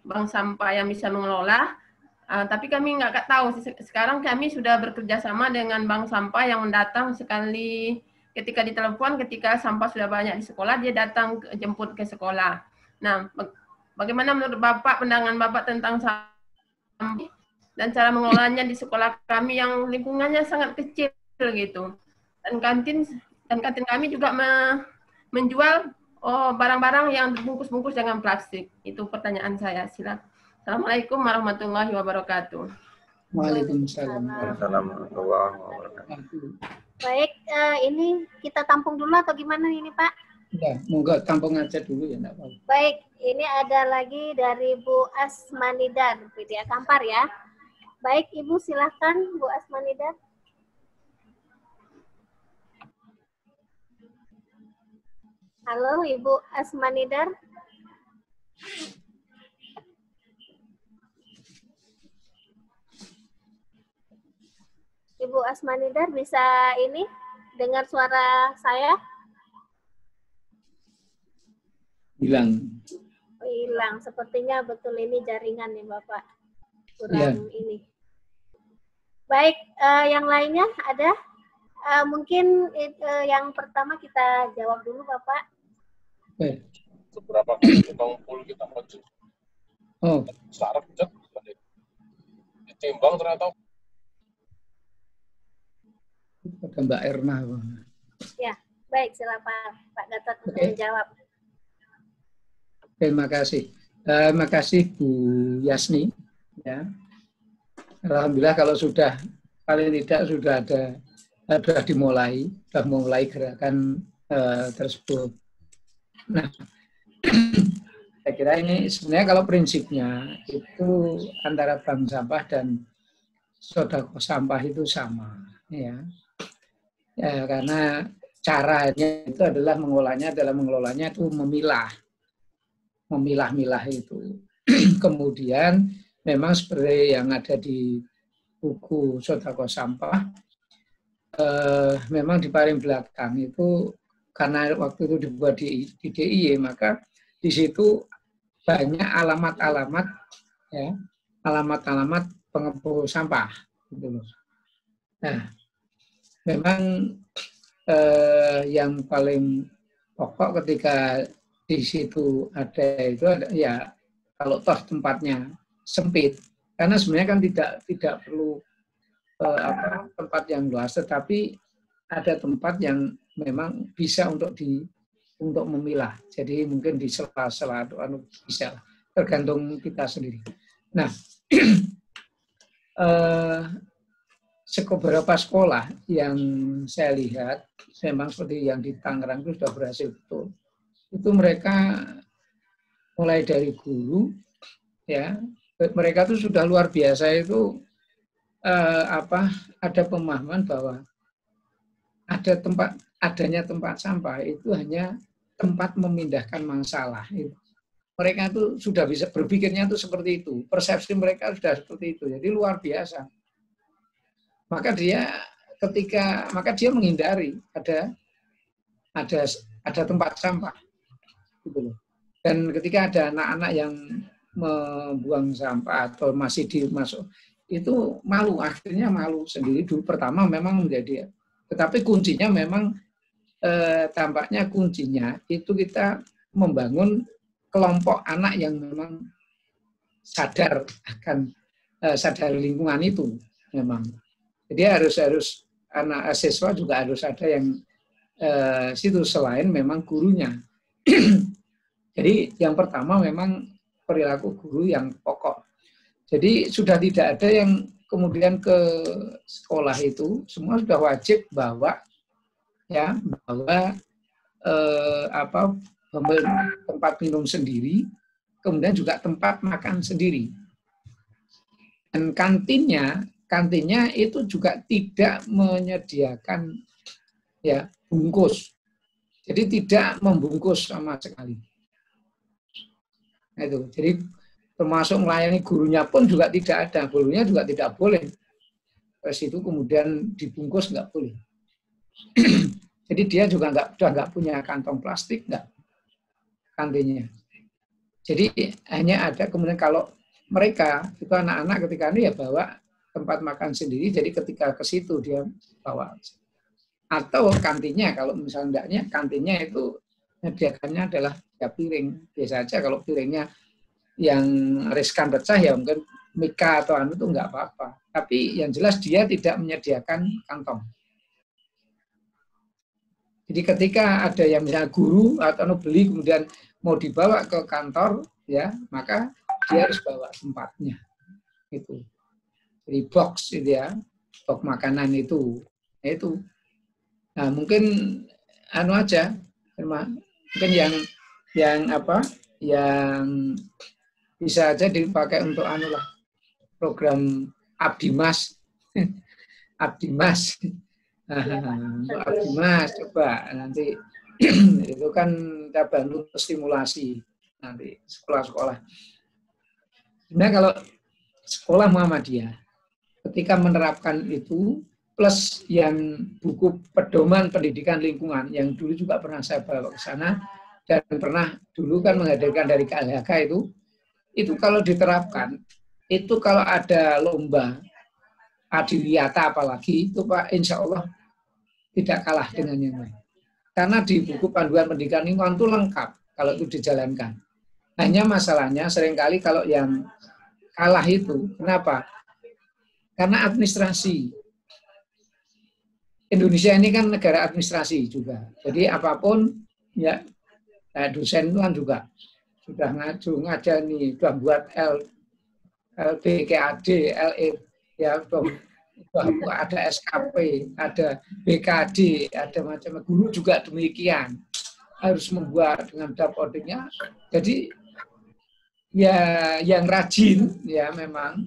bank sampah yang bisa mengelola. Tapi kami nggak tahu. Sekarang kami sudah bekerja sama dengan bank sampah yang datang sekali ketika ditelepon, ketika sampah sudah banyak di sekolah, dia datang jemput ke sekolah. Nah, bagaimana menurut Bapak, pandangan Bapak tentang sampah dan cara mengelolanya di sekolah kami yang lingkungannya sangat kecil gitu. Dan kantin kami juga menjual barang-barang yang dibungkus-bungkus dengan plastik. Itu pertanyaan saya. Silakan. Assalamualaikum warahmatullahi wabarakatuh. Waalaikumsalam. Warahmatullahi wabarakatuh. Baik, ini kita tampung dulu atau gimana ini Pak? Ya, monggo tampung aja dulu ya, enggak apa-apa. Baik, ini ada lagi dari Bu Asmanidar, Widya Kampar ya. Baik, Ibu silahkan Bu Asmanidar. Halo Ibu Asmanidar. Ibu Asmanidar bisa ini dengar suara saya? Hilang. Oh, hilang. Sepertinya betul ini jaringan nih Bapak. Kurang ini. Baik, yang lainnya ada? Mungkin yang pertama kita jawab dulu Bapak. Seberapa kali pul kita maju? Sarap jet, ditimbang ternyata. Pada Mbak Erna. Ya, baik silakan Pak Gatot untuk menjawab. Terima kasih. Terima kasih Bu Yasni. Ya. Alhamdulillah kalau sudah paling tidak sudah dimulai gerakan tersebut. Nah, saya kira ini sebenarnya kalau prinsipnya itu antara bank sampah dan sodako sampah itu sama, ya. Ya, karena caranya itu adalah mengelolanya itu memilah itu. Kemudian memang seperti yang ada di buku sodako sampah, memang di paling belakang itu karena waktu itu dibuat di DIY, maka di situ banyak alamat-alamat ya, alamat-alamat pengepul sampah gitu loh. Nah, memang yang paling pokok ketika di situ ada itu ya kalau toh tempatnya sempit, karena sebenarnya kan tidak perlu tempat yang luas, tetapi ada tempat yang memang bisa untuk memilah. Jadi mungkin di sela-sela bisa, tergantung kita sendiri. Nah, beberapa sekolah yang saya lihat memang seperti yang di Tangerang itu sudah berhasil betul. Itu mereka mulai dari guru, ya, mereka itu sudah luar biasa itu ada pemahaman bahwa adanya tempat sampah itu hanya tempat memindahkan masalah. Mereka itu sudah bisa berpikirnya itu seperti itu, persepsi mereka sudah seperti itu, jadi luar biasa. Maka dia menghindari ada tempat sampah, gitu loh. Dan ketika ada anak-anak yang membuang sampah atau masih dimasuk, itu malu, akhirnya malu sendiri dulu. Pertama memang menjadi, tetapi kuncinya memang tampaknya kuncinya itu kita membangun kelompok anak yang memang sadar akan sadar lingkungan itu memang. Jadi harus anak siswa juga harus ada yang situ selain memang gurunya. Jadi yang pertama memang perilaku guru yang pokok. Jadi sudah tidak ada yang kemudian ke sekolah itu semua sudah wajib bawa tempat minum sendiri, kemudian juga tempat makan sendiri. Dan kantinnya itu juga tidak menyediakan bungkus. Jadi tidak membungkus sama sekali. Nah, itu. Jadi termasuk melayani gurunya pun juga tidak ada. Gurunya juga tidak boleh. Terus itu kemudian dibungkus nggak boleh. Jadi dia juga nggak punya kantong plastik, nggak kantinnya. Jadi hanya ada kemudian kalau mereka itu anak-anak ketika ini ya bawa tempat makan sendiri. Jadi ketika ke situ dia bawa. Atau kantinnya kalau misalnya enggaknya kantinnya itu menyediakannya adalah ya piring. Biasa aja kalau piringnya yang riskan pecah ya mungkin mika atau itu enggak apa-apa. Tapi yang jelas dia tidak menyediakan kantong. Jadi ketika ada yang misalnya guru atau beli kemudian mau dibawa ke kantor ya, maka dia harus bawa tempatnya. Itu. Jadi box itu ya, box makanan itu. Itu. Nah, mungkin aja mungkin yang bisa aja dipakai untuk program Abdimas. Abdimas coba nanti itu kan kita bantu stimulasi nanti sekolah-sekolah. Sebenarnya kalau sekolah Muhammadiyah ketika menerapkan itu plus yang buku pedoman pendidikan lingkungan yang dulu juga pernah saya bawa ke sana dan pernah dulu kan menghadirkan dari KLHK itu kalau diterapkan itu kalau ada lomba adiwiyata apalagi itu Pak insya Allah tidak kalah dengan yang lain karena di buku panduan pendidikan lingkungan itu lengkap kalau itu dijalankan. Hanya masalahnya seringkali kalau yang kalah itu kenapa? Karena administrasi. Indonesia ini kan negara administrasi juga. Jadi apapun ya dosen itu kan juga sudah ngajar nih, sudah buat LBKAD, LE ya bahwa ada SKP, ada BKD, ada macam-macam. Guru juga demikian harus membuat dengan dapodingnya. Jadi ya yang rajin ya memang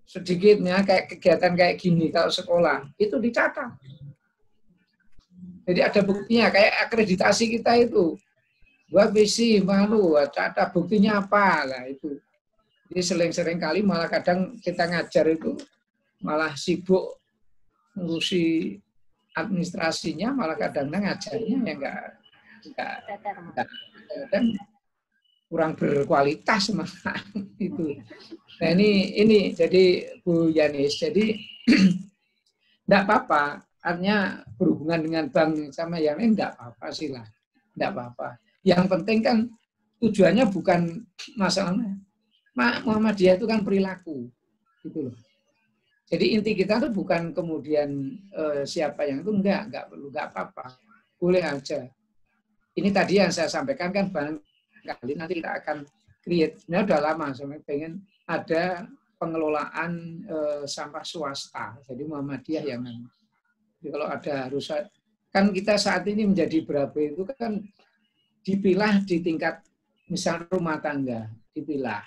sedikitnya kayak kegiatan kayak gini kalau sekolah itu dicatat. Jadi ada buktinya, kayak akreditasi kita itu. Buat visi, catat buktinya apa lah itu. Jadi sering-sering kali malah kadang kita ngajar itu malah sibuk ngurusi administrasinya, malah kadang-kadang ngajarnya ya enggak kurang berkualitas malah itu. Nah ini jadi Bu Yanis, jadi enggak apa-apa. Artinya berhubungan dengan bank sama yang lain enggak apa-apa sih lah. Enggak apa-apa. Yang penting kan tujuannya bukan masalahnya. Muhammadiyah itu kan perilaku, gitu loh. Jadi inti kita tuh bukan kemudian siapa yang itu enggak perlu, enggak apa-apa, boleh aja. Ini tadi yang saya sampaikan kan barangkali nanti kita akan create. Ini udah lama saya pengen ada pengelolaan sampah swasta. Jadi Muhammadiyah yang jadi kalau ada harus kan kita saat ini menjadi berapa itu kan dipilah di tingkat misal rumah tangga dipilah.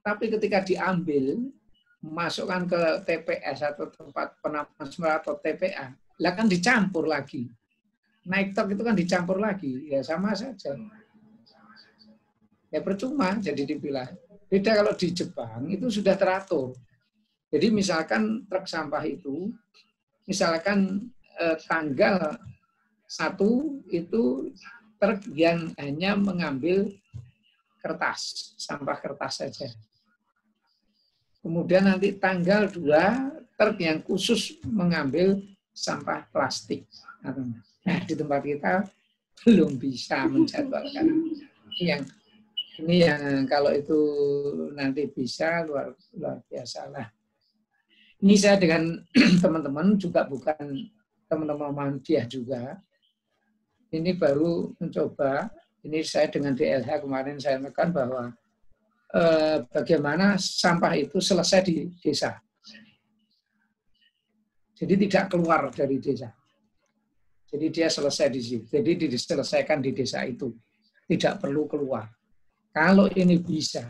Tapi ketika diambil masukkan ke TPS atau tempat penampungan sampah atau TPA, lah kan dicampur lagi. Naik truk itu kan dicampur lagi, ya sama saja. Ya percuma jadi dipilah. Beda kalau di Jepang itu sudah teratur. Jadi misalkan truk sampah itu, misalkan tanggal 1 itu truk yang hanya mengambil kertas, sampah kertas saja. Kemudian nanti tanggal 2 truk yang khusus mengambil sampah plastik. Nah, di tempat kita belum bisa menjadwalkan. Ini yang kalau itu nanti bisa luar biasa lah. Ini saya dengan teman-teman juga bukan teman-teman Muhammadiyah juga. Ini baru mencoba. Ini saya dengan DLH kemarin saya menekan bahwa bagaimana sampah itu selesai di desa. Jadi tidak keluar dari desa. Jadi dia selesai di situ. Jadi diselesaikan di desa itu. Tidak perlu keluar. Kalau ini bisa,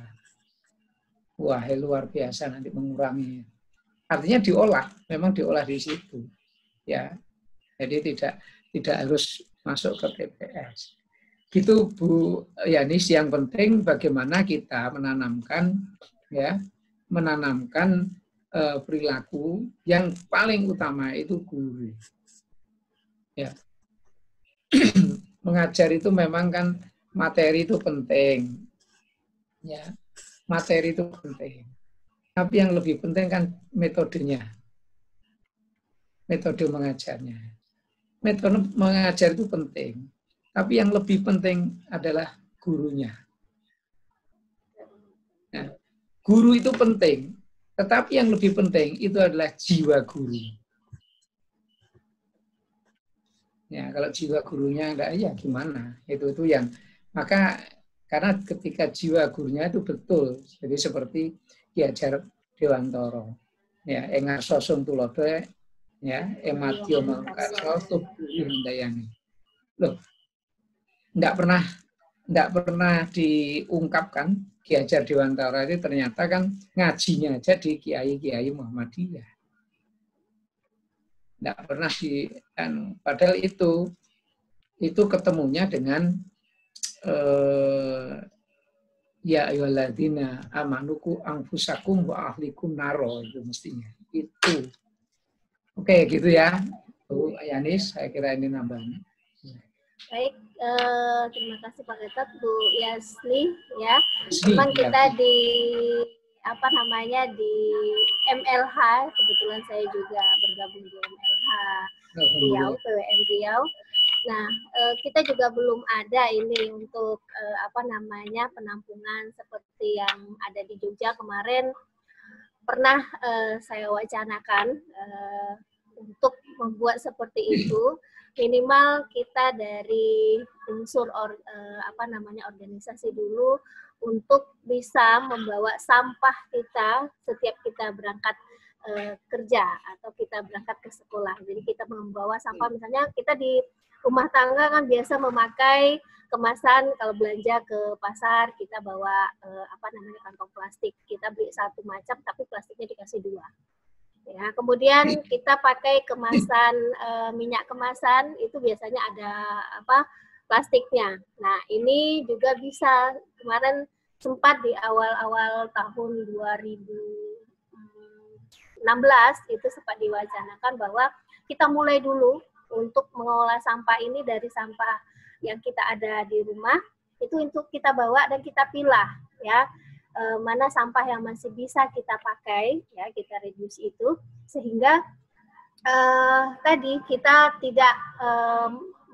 wah luar biasa nanti mengurangi. Artinya diolah, memang diolah di situ. Ya, jadi tidak harus masuk ke TPS. Gitu Bu Yanis, yang penting bagaimana kita menanamkan perilaku yang paling utama itu guru. Ya. Mengajar itu memang kan materi itu penting. Ya. Materi itu penting. Tapi yang lebih penting kan metodenya. Metode mengajarnya. Metode mengajar itu penting. Tapi yang lebih penting adalah gurunya. Nah, guru itu penting, tetapi yang lebih penting itu adalah jiwa guru. Ya, kalau jiwa gurunya enggak, ya gimana? Itu yang maka karena ketika jiwa gurunya itu betul, jadi seperti diajar Dewantoro, ya, engar sosong tulodo, ya, ematio mangkarso tubuh handayani. Loh, enggak pernah diungkapkan Ki Hajar Dewantara itu ternyata kan ngajinya aja di kiai-kiai Muhammadiyah. Enggak pernah padahal itu ketemunya dengan ya ayyuhalladzina amanuku anfusakum wa ahlikum naro, itu mestinya. Itu. Oke, gitu ya. Bu Yanis, saya kira ini nambahnya. Baik, terima kasih Pak Ketat, Bu Yasli ya. Memang kita di di MLH, kebetulan saya juga bergabung di MLH Riau, PWM Riau. Nah, kita juga belum ada ini untuk penampungan seperti yang ada di Jogja kemarin. Pernah saya wacanakan untuk membuat seperti itu. Minimal kita dari unsur organisasi dulu untuk bisa membawa sampah kita setiap kita berangkat kerja atau kita berangkat ke sekolah. Jadi kita membawa sampah, misalnya kita di rumah tangga kan biasa memakai kemasan, kalau belanja ke pasar kita bawa kantong plastik. Kita beli satu macam tapi plastiknya dikasih 2. Ya, kemudian kita pakai kemasan minyak kemasan, itu biasanya ada plastiknya. Nah, ini juga bisa, kemarin sempat di awal-awal tahun 2016 itu sempat diwacanakan bahwa kita mulai dulu untuk mengolah sampah ini dari sampah yang kita ada di rumah, itu untuk kita bawa dan kita pilah ya. Mana sampah yang masih bisa kita pakai, ya kita reduce itu, sehingga tadi kita tidak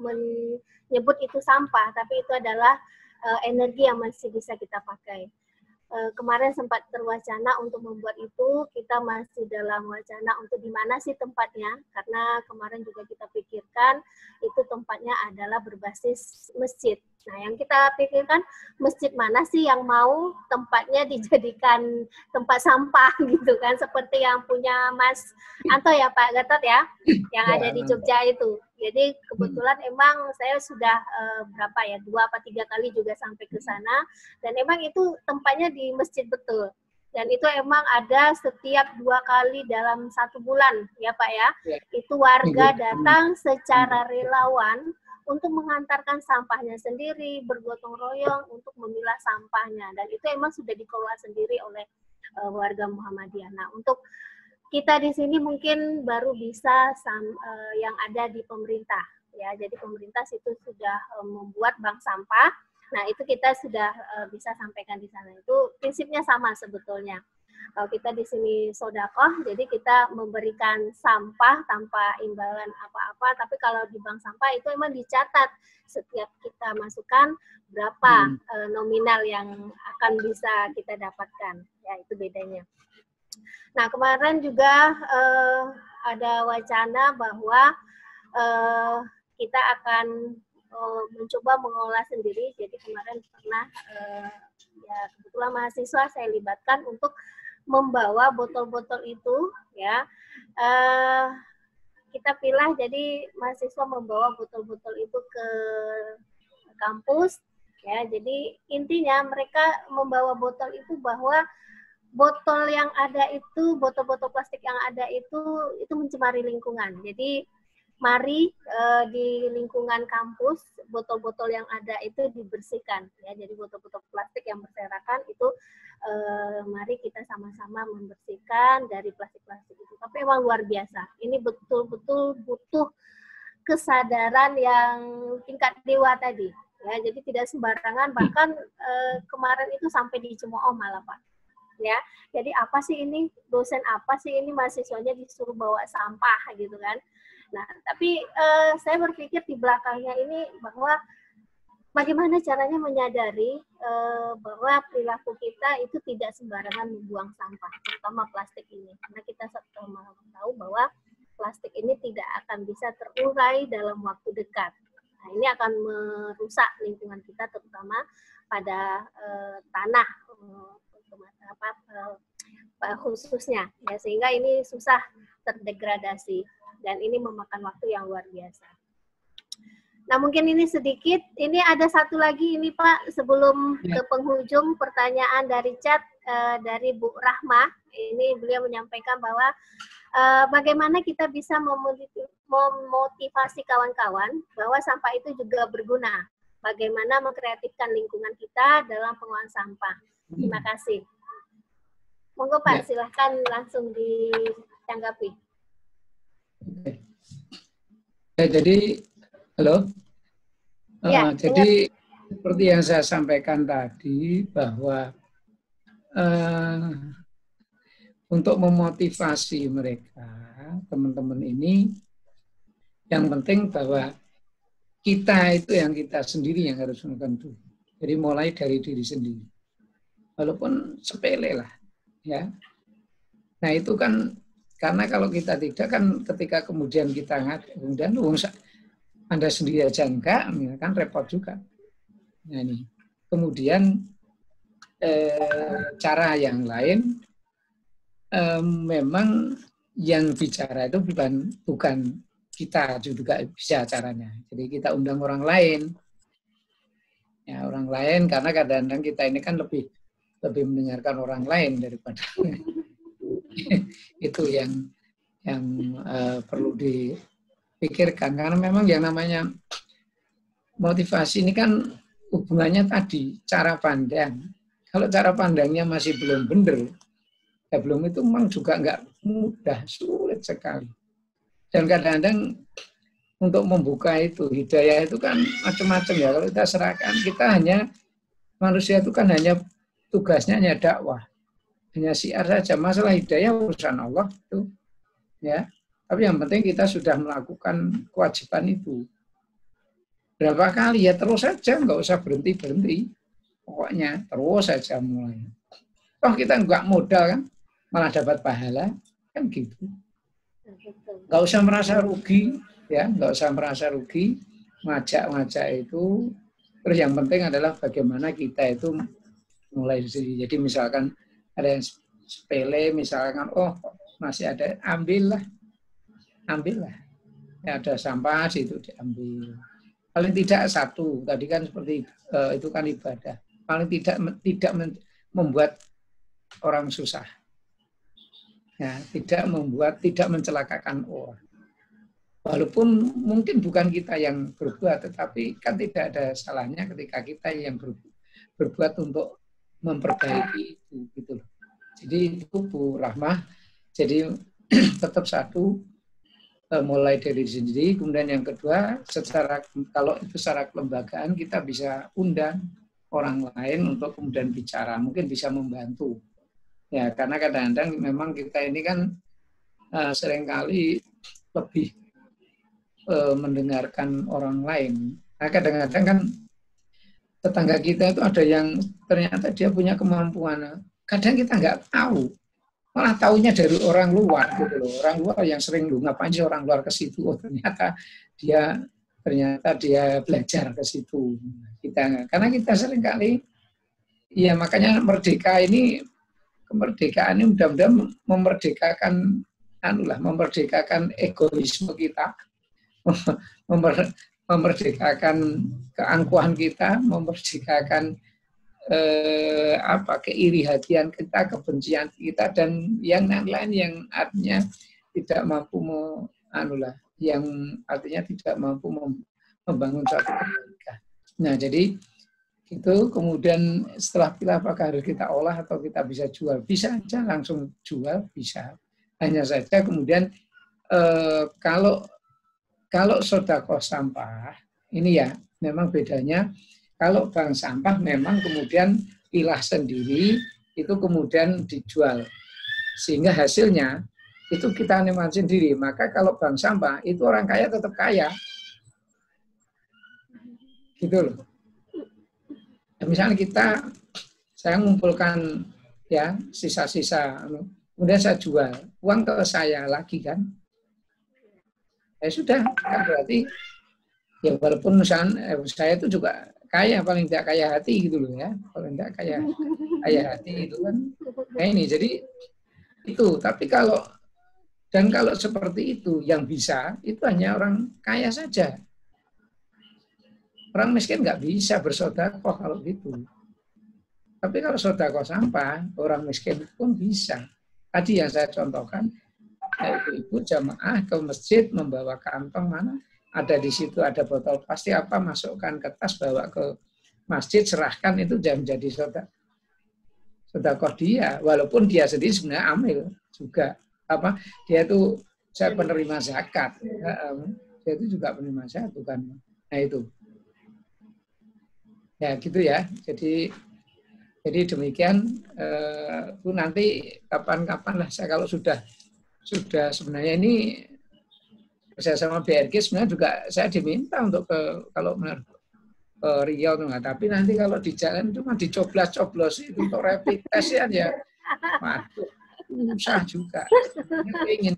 menyebut itu sampah, tapi itu adalah energi yang masih bisa kita pakai. kemarin sempat terwacana untuk membuat itu, kita masih dalam wacana untuk di mana sih tempatnya, karena kemarin juga kita pikirkan itu tempatnya adalah berbasis masjid. Nah, yang kita pikirkan masjid mana sih yang mau tempatnya dijadikan tempat sampah gitu kan, seperti yang punya Mas Anto ya Pak Gatot ya, yang ada di Jogja itu. Jadi kebetulan emang saya sudah berapa ya, 2 atau 3 kali juga sampai ke sana, dan emang itu tempatnya di masjid betul. Dan itu emang ada setiap 2 kali dalam 1 bulan ya Pak ya. Itu warga datang secara relawan untuk mengantarkan sampahnya sendiri, bergotong royong untuk memilah sampahnya. Dan itu emang sudah dikelola sendiri oleh warga Muhammadiyah. Nah, untuk kita di sini mungkin baru bisa yang ada di pemerintah. Ya, jadi pemerintah itu sudah membuat bank sampah. Nah, itu kita sudah bisa sampaikan di sana. Itu prinsipnya sama sebetulnya. Kalau kita di sini sodakoh, jadi kita memberikan sampah tanpa imbalan apa-apa. Tapi kalau di bank sampah itu memang dicatat setiap kita masukkan berapa nominal yang akan bisa kita dapatkan. Ya, itu bedanya. Nah, kemarin juga ada wacana bahwa kita akan mencoba mengolah sendiri. Jadi kemarin pernah ya kebetulan mahasiswa saya libatkan untuk membawa botol-botol itu ya. Kita pilih, jadi mahasiswa membawa botol-botol itu ke kampus ya. Jadi intinya mereka membawa botol itu bahwa botol yang ada itu, botol-botol plastik yang ada itu mencemari lingkungan. Jadi mari di lingkungan kampus botol-botol yang ada itu dibersihkan ya. Jadi botol-botol plastik yang berserakan itu mari kita sama-sama membersihkan dari plastik-plastik itu. Tapi emang luar biasa. Ini betul-betul butuh kesadaran yang tingkat dewa tadi ya. Jadi tidak sembarangan, bahkan kemarin itu sampai dicemooh malah Pak. Ya, jadi apa sih ini, dosen apa sih ini, mahasiswanya disuruh bawa sampah gitu kan. Nah, tapi saya berpikir di belakangnya ini bahwa bagaimana caranya menyadari bahwa perilaku kita itu tidak sembarangan membuang sampah, terutama plastik ini. Karena kita sama tahu bahwa plastik ini tidak akan bisa terurai dalam waktu dekat. Nah, ini akan merusak lingkungan kita, terutama pada tanah khususnya ya, sehingga ini susah terdegradasi dan ini memakan waktu yang luar biasa. Nah, mungkin ini sedikit. Ini ada satu lagi ini Pak, sebelum ke penghujung, pertanyaan dari chat dari Bu Rahma. Ini beliau menyampaikan bahwa bagaimana kita bisa memotivasi kawan-kawan bahwa sampah itu juga berguna. Bagaimana mengkreatifkan lingkungan kita dalam pengolahan sampah. Terima kasih. Monggo Pak, silahkan langsung ditanggapi. Ya, jadi, halo. Jadi seperti yang saya sampaikan tadi bahwa untuk memotivasi mereka, teman-teman ini, yang penting bahwa kita itu yang kita sendiri yang harus melakukan itu. Jadi mulai dari diri sendiri. Walaupun sepele lah, ya. Nah itu kan, karena kalau kita tidak kan ketika kemudian kita kemudian Anda sendiri aja enggak, kan repot juga. Nah ini, kemudian cara yang lain, memang yang bicara itu bukan kita juga bisa caranya. Jadi kita undang orang lain, ya orang lain, karena kadang-kadang kita ini kan lebih mendengarkan orang lain daripada itu yang perlu dipikirkan, karena memang yang namanya motivasi ini kan hubungannya tadi cara pandang. Kalau cara pandangnya masih belum benar, ya belum, itu memang juga nggak mudah, sulit sekali. Dan kadang-kadang untuk membuka itu hidayah itu kan macam-macam ya. Kalau kita serahkan, kita hanya manusia itu kan hanya tugasnya hanya dakwah, hanya syiar saja. Masalah hidayah urusan Allah itu, ya. Tapi yang penting kita sudah melakukan kewajiban itu. Berapa kali ya terus saja, nggak usah berhenti. Pokoknya terus saja mulai. Toh kita nggak modal kan, malah dapat pahala kan gitu. Nggak usah merasa rugi, ya, nggak usah merasa rugi. Ngajak itu. Terus yang penting adalah bagaimana kita itu mulai dari sini. Jadi misalkan ada yang sepele, misalkan masih ada, ambillah. Ya, ada sampah situ diambil. Paling tidak satu, tadi kan seperti itu kan ibadah. Paling tidak membuat orang susah. Ya, tidak mencelakakan orang. Walaupun mungkin bukan kita yang berbuat, tetapi kan tidak ada salahnya ketika kita yang berbuat untuk memperbaiki itu, gitu loh. Jadi itu Bu Rahmah. Jadi tetap satu, mulai dari sendiri. Kemudian yang kedua, kalau itu secara kelembagaan kita bisa undang orang lain untuk kemudian bicara, mungkin bisa membantu. Ya, karena kadang-kadang memang kita ini kan seringkali lebih mendengarkan orang lain. Nah, kadang-kadang kan tetangga kita itu ada yang ternyata dia punya kemampuan. Kadang kita nggak tahu, malah taunya dari orang luar gitu loh. Orang luar yang sering ngapain sih orang luar ke situ? Oh, ternyata dia belajar ke situ. Karena kita seringkali, ya makanya kemerdekaan ini mudah-mudahan memerdekakan egoisme kita. Memerdekakan keangkuhan kita, memerdekakan keiri hatian kita, kebencian kita, dan yang lain yang artinya tidak mampu yang artinya tidak mampu membangun suatu kebaikan. Nah, jadi itu kemudian setelah kita apakah harus kita olah atau kita bisa jual? Bisa aja langsung jual, bisa. Hanya saja kemudian kalau sedekah sampah, ini ya memang bedanya, kalau bank sampah memang kemudian pilah sendiri, itu kemudian dijual. Sehingga hasilnya itu kita nikmati sendiri. Maka kalau bank sampah, itu orang kaya tetap kaya. Gitu loh. Ya, misalnya saya mengumpulkan ya sisa-sisa, kemudian saya jual, uang ke saya lagi kan. Ya sudah, kan berarti ya walaupun misalnya saya itu juga kaya, paling tidak kaya hati gitu loh ya, paling tidak kaya hati itu kan. Nah ini jadi itu, tapi kalau seperti itu yang bisa itu hanya orang kaya saja. Orang miskin nggak bisa bersedekah kalau gitu. Tapi kalau sedekah sampah, orang miskin pun bisa. Tadi yang saya contohkan, ibu jamaah ke masjid membawa kantong mana ada di situ ada botol plastik masukkan ke tas bawa ke masjid serahkan, itu jangan menjadi sedekah dia, walaupun dia sendiri sebenarnya amil juga dia itu saya penerima zakat, dia itu juga penerima zakat bukan. Nah itu ya gitu ya, jadi demikian. Nanti kapan-kapan lah saya kalau sudah sebenarnya ini bersama sama BRG sebenarnya juga saya diminta untuk kalau ke Riau tuh, tapi nanti kalau di jalan itu mah dicoblos itu untuk rapid test ya, waduh susah juga. Ingin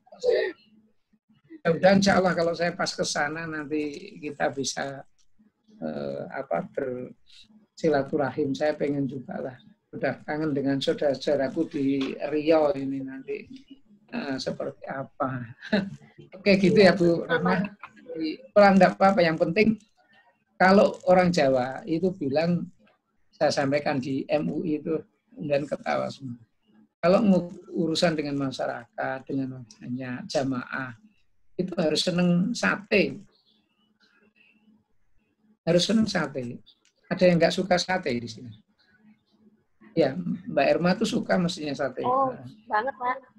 mudah-mudahan insya Allah kalau saya pas ke sana nanti kita bisa bersilaturahim. Saya pengen juga lah, udah kangen dengan saudara-saudaraku di Riau ini nanti. Seperti apa. Oke gitu ya Bu Rahmah. Pelan enggak apa-apa, yang penting kalau orang Jawa itu bilang, saya sampaikan di MUI itu dan ketawa semua. Kalau urusan dengan masyarakat, dengan makanya jamaah, itu harus seneng sate. Harus seneng sate. Ada yang nggak suka sate di sini? Ya, Mbak Erma tuh suka mestinya sate. Oh, banget Pak.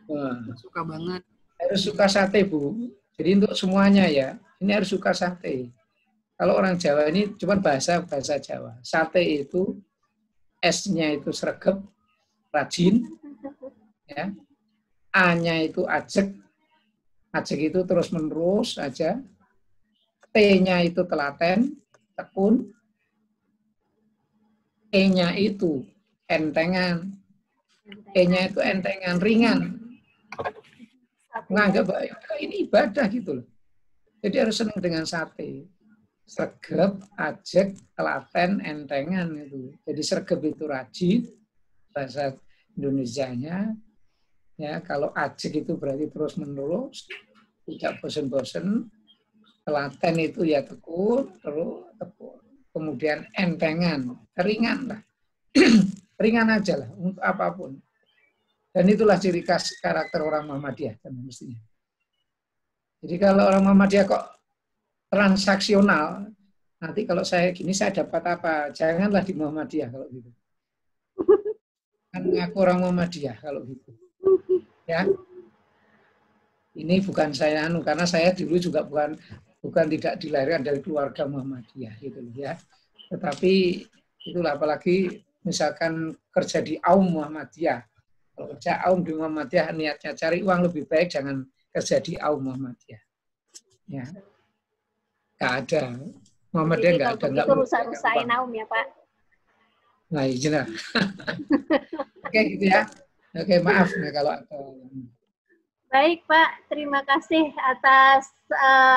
Wah, suka banget. Harus suka sate Bu. Jadi untuk semuanya ya, ini harus suka sate. Kalau orang Jawa ini cuma bahasa Jawa. Sate itu S-nya itu sregep, rajin, ya. A-nya itu ajek, ajek itu terus menerus aja. T-nya itu telaten, tekun. E-nya itu entengan. E-nya itu entengan, ringan. Menganggap ini ibadah gitu loh. Jadi harus senang dengan sate. Sregep, ajek, telaten, entengan itu. Jadi sregep itu rajin, bahasa Indonesianya. Ya, kalau ajek itu berarti terus menerus, tidak bosan-bosan. Telaten itu ya tekun, terus tekun. Kemudian entengan, ringan lah. Ringan aja lah, untuk apapun. Dan itulah ciri khas karakter orang Muhammadiyah, kan mestinya. Jadi kalau orang Muhammadiyah kok transaksional, nanti kalau saya gini saya dapat apa? Janganlah di Muhammadiyah kalau gitu. Kan aku orang Muhammadiyah kalau gitu. Ya. Ini bukan saya karena saya dulu juga bukan tidak dilahirkan dari keluarga Muhammadiyah gitu ya. Tetapi itulah apalagi misalkan kerja di Aum Muhammadiyah. Kalau kerja Aum di Muhammadiyah niatnya cari uang lebih baik jangan kerja di Aum Muhammadiyah. Ya. Nggak ada. Muhammadiyah nggak ada. Jadi kalau rusak-rusakin Aum ya Pak? Nah iya. Oke gitu ya. Oke maaf ya kalau Baik Pak, terima kasih atas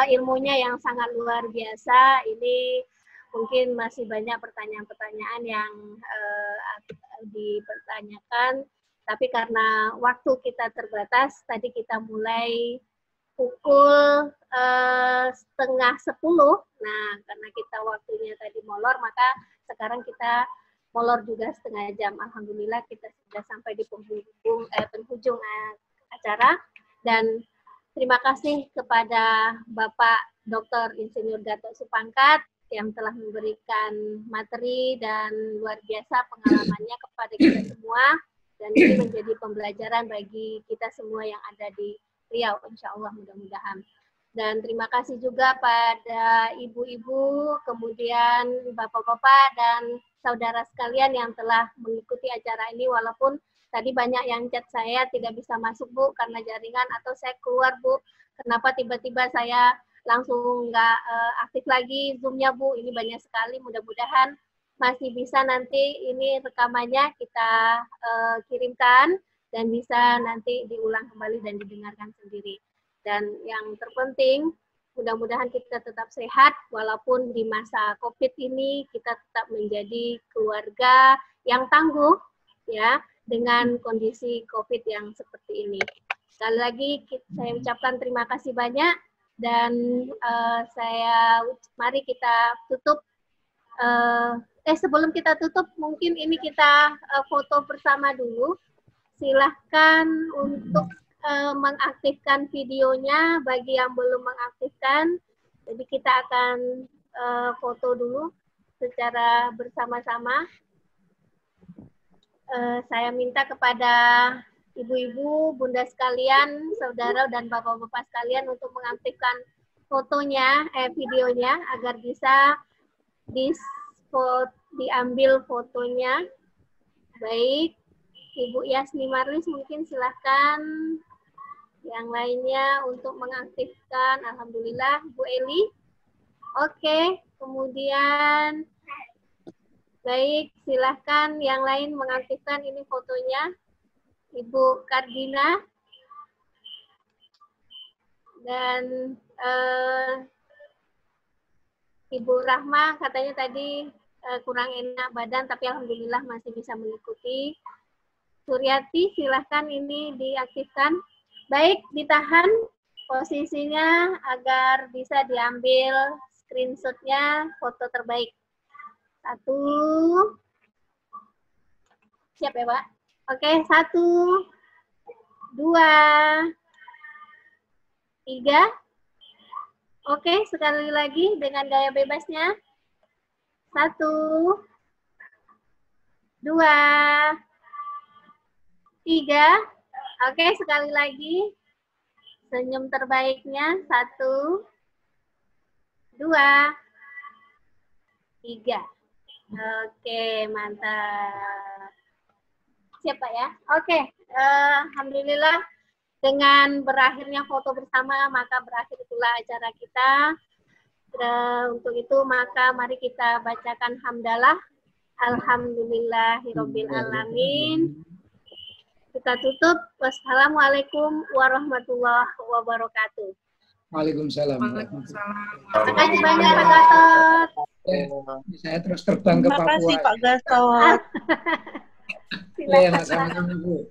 ilmunya yang sangat luar biasa. Ini mungkin masih banyak pertanyaan-pertanyaan yang dipertanyakan, tapi karena waktu kita terbatas, tadi kita mulai pukul 9:30. Nah, karena kita waktunya tadi molor, maka sekarang kita molor juga setengah jam. Alhamdulillah kita sudah sampai di penghujung acara. Dan terima kasih kepada Bapak Dr. Insinyur Gatot Supangkat yang telah memberikan materi dan luar biasa pengalamannya kepada kita semua. Dan ini menjadi pembelajaran bagi kita semua yang ada di Riau, insya Allah mudah-mudahan. Dan terima kasih juga pada ibu-ibu, kemudian bapak-bapak dan saudara sekalian yang telah mengikuti acara ini, walaupun tadi banyak yang chat saya tidak bisa masuk Bu karena jaringan, atau saya keluar Bu, kenapa tiba-tiba saya langsung nggak aktif lagi Zoom-nya Bu. Ini banyak sekali, mudah-mudahan masih bisa nanti ini rekamannya kita kirimkan dan bisa nanti diulang kembali dan didengarkan sendiri. Dan yang terpenting, mudah-mudahan kita tetap sehat walaupun di masa COVID ini kita tetap menjadi keluarga yang tangguh ya, dengan kondisi COVID yang seperti ini. Sekali lagi saya ucapkan terima kasih banyak dan mari kita tutup. Sebelum kita tutup, mungkin ini kita foto bersama dulu. Silahkan untuk mengaktifkan videonya bagi yang belum mengaktifkan. Jadi kita akan foto dulu secara bersama-sama. Saya minta kepada ibu-ibu, bunda sekalian, saudara dan bapak-bapak sekalian untuk mengaktifkan videonya agar bisa diambil fotonya. Baik, Ibu Yasmi Marlis mungkin silahkan. Yang lainnya untuk mengaktifkan, alhamdulillah, Bu Eli. Oke, kemudian baik, silahkan yang lain mengaktifkan ini fotonya. Ibu Kardina. Dan Ibu Rahma katanya tadi kurang enak badan, tapi alhamdulillah masih bisa mengikuti. Suryati, silahkan ini diaktifkan. Baik, ditahan posisinya agar bisa diambil screenshot-nya foto terbaik. 1, siap ya Pak? Oke, 1, 2, 3. Oke, sekali lagi dengan gaya bebasnya. 1, 2, 3. Oke, sekali lagi. Senyum terbaiknya. 1, 2, 3. Oke, mantap. Siap Pak ya? Oke, alhamdulillah dengan berakhirnya foto bersama maka berakhir itulah acara kita. Untuk itu maka mari kita bacakan hamdalah. Alhamdulillahirabbil alamin. Kita tutup. Wassalamualaikum warahmatullahi wabarakatuh. Waalaikumsalam. Terima kasih banyak Pak Gatot. Saya terus terbang ke Papua. Terima kasih Pak Gatot. Iya, sama-sama Bu.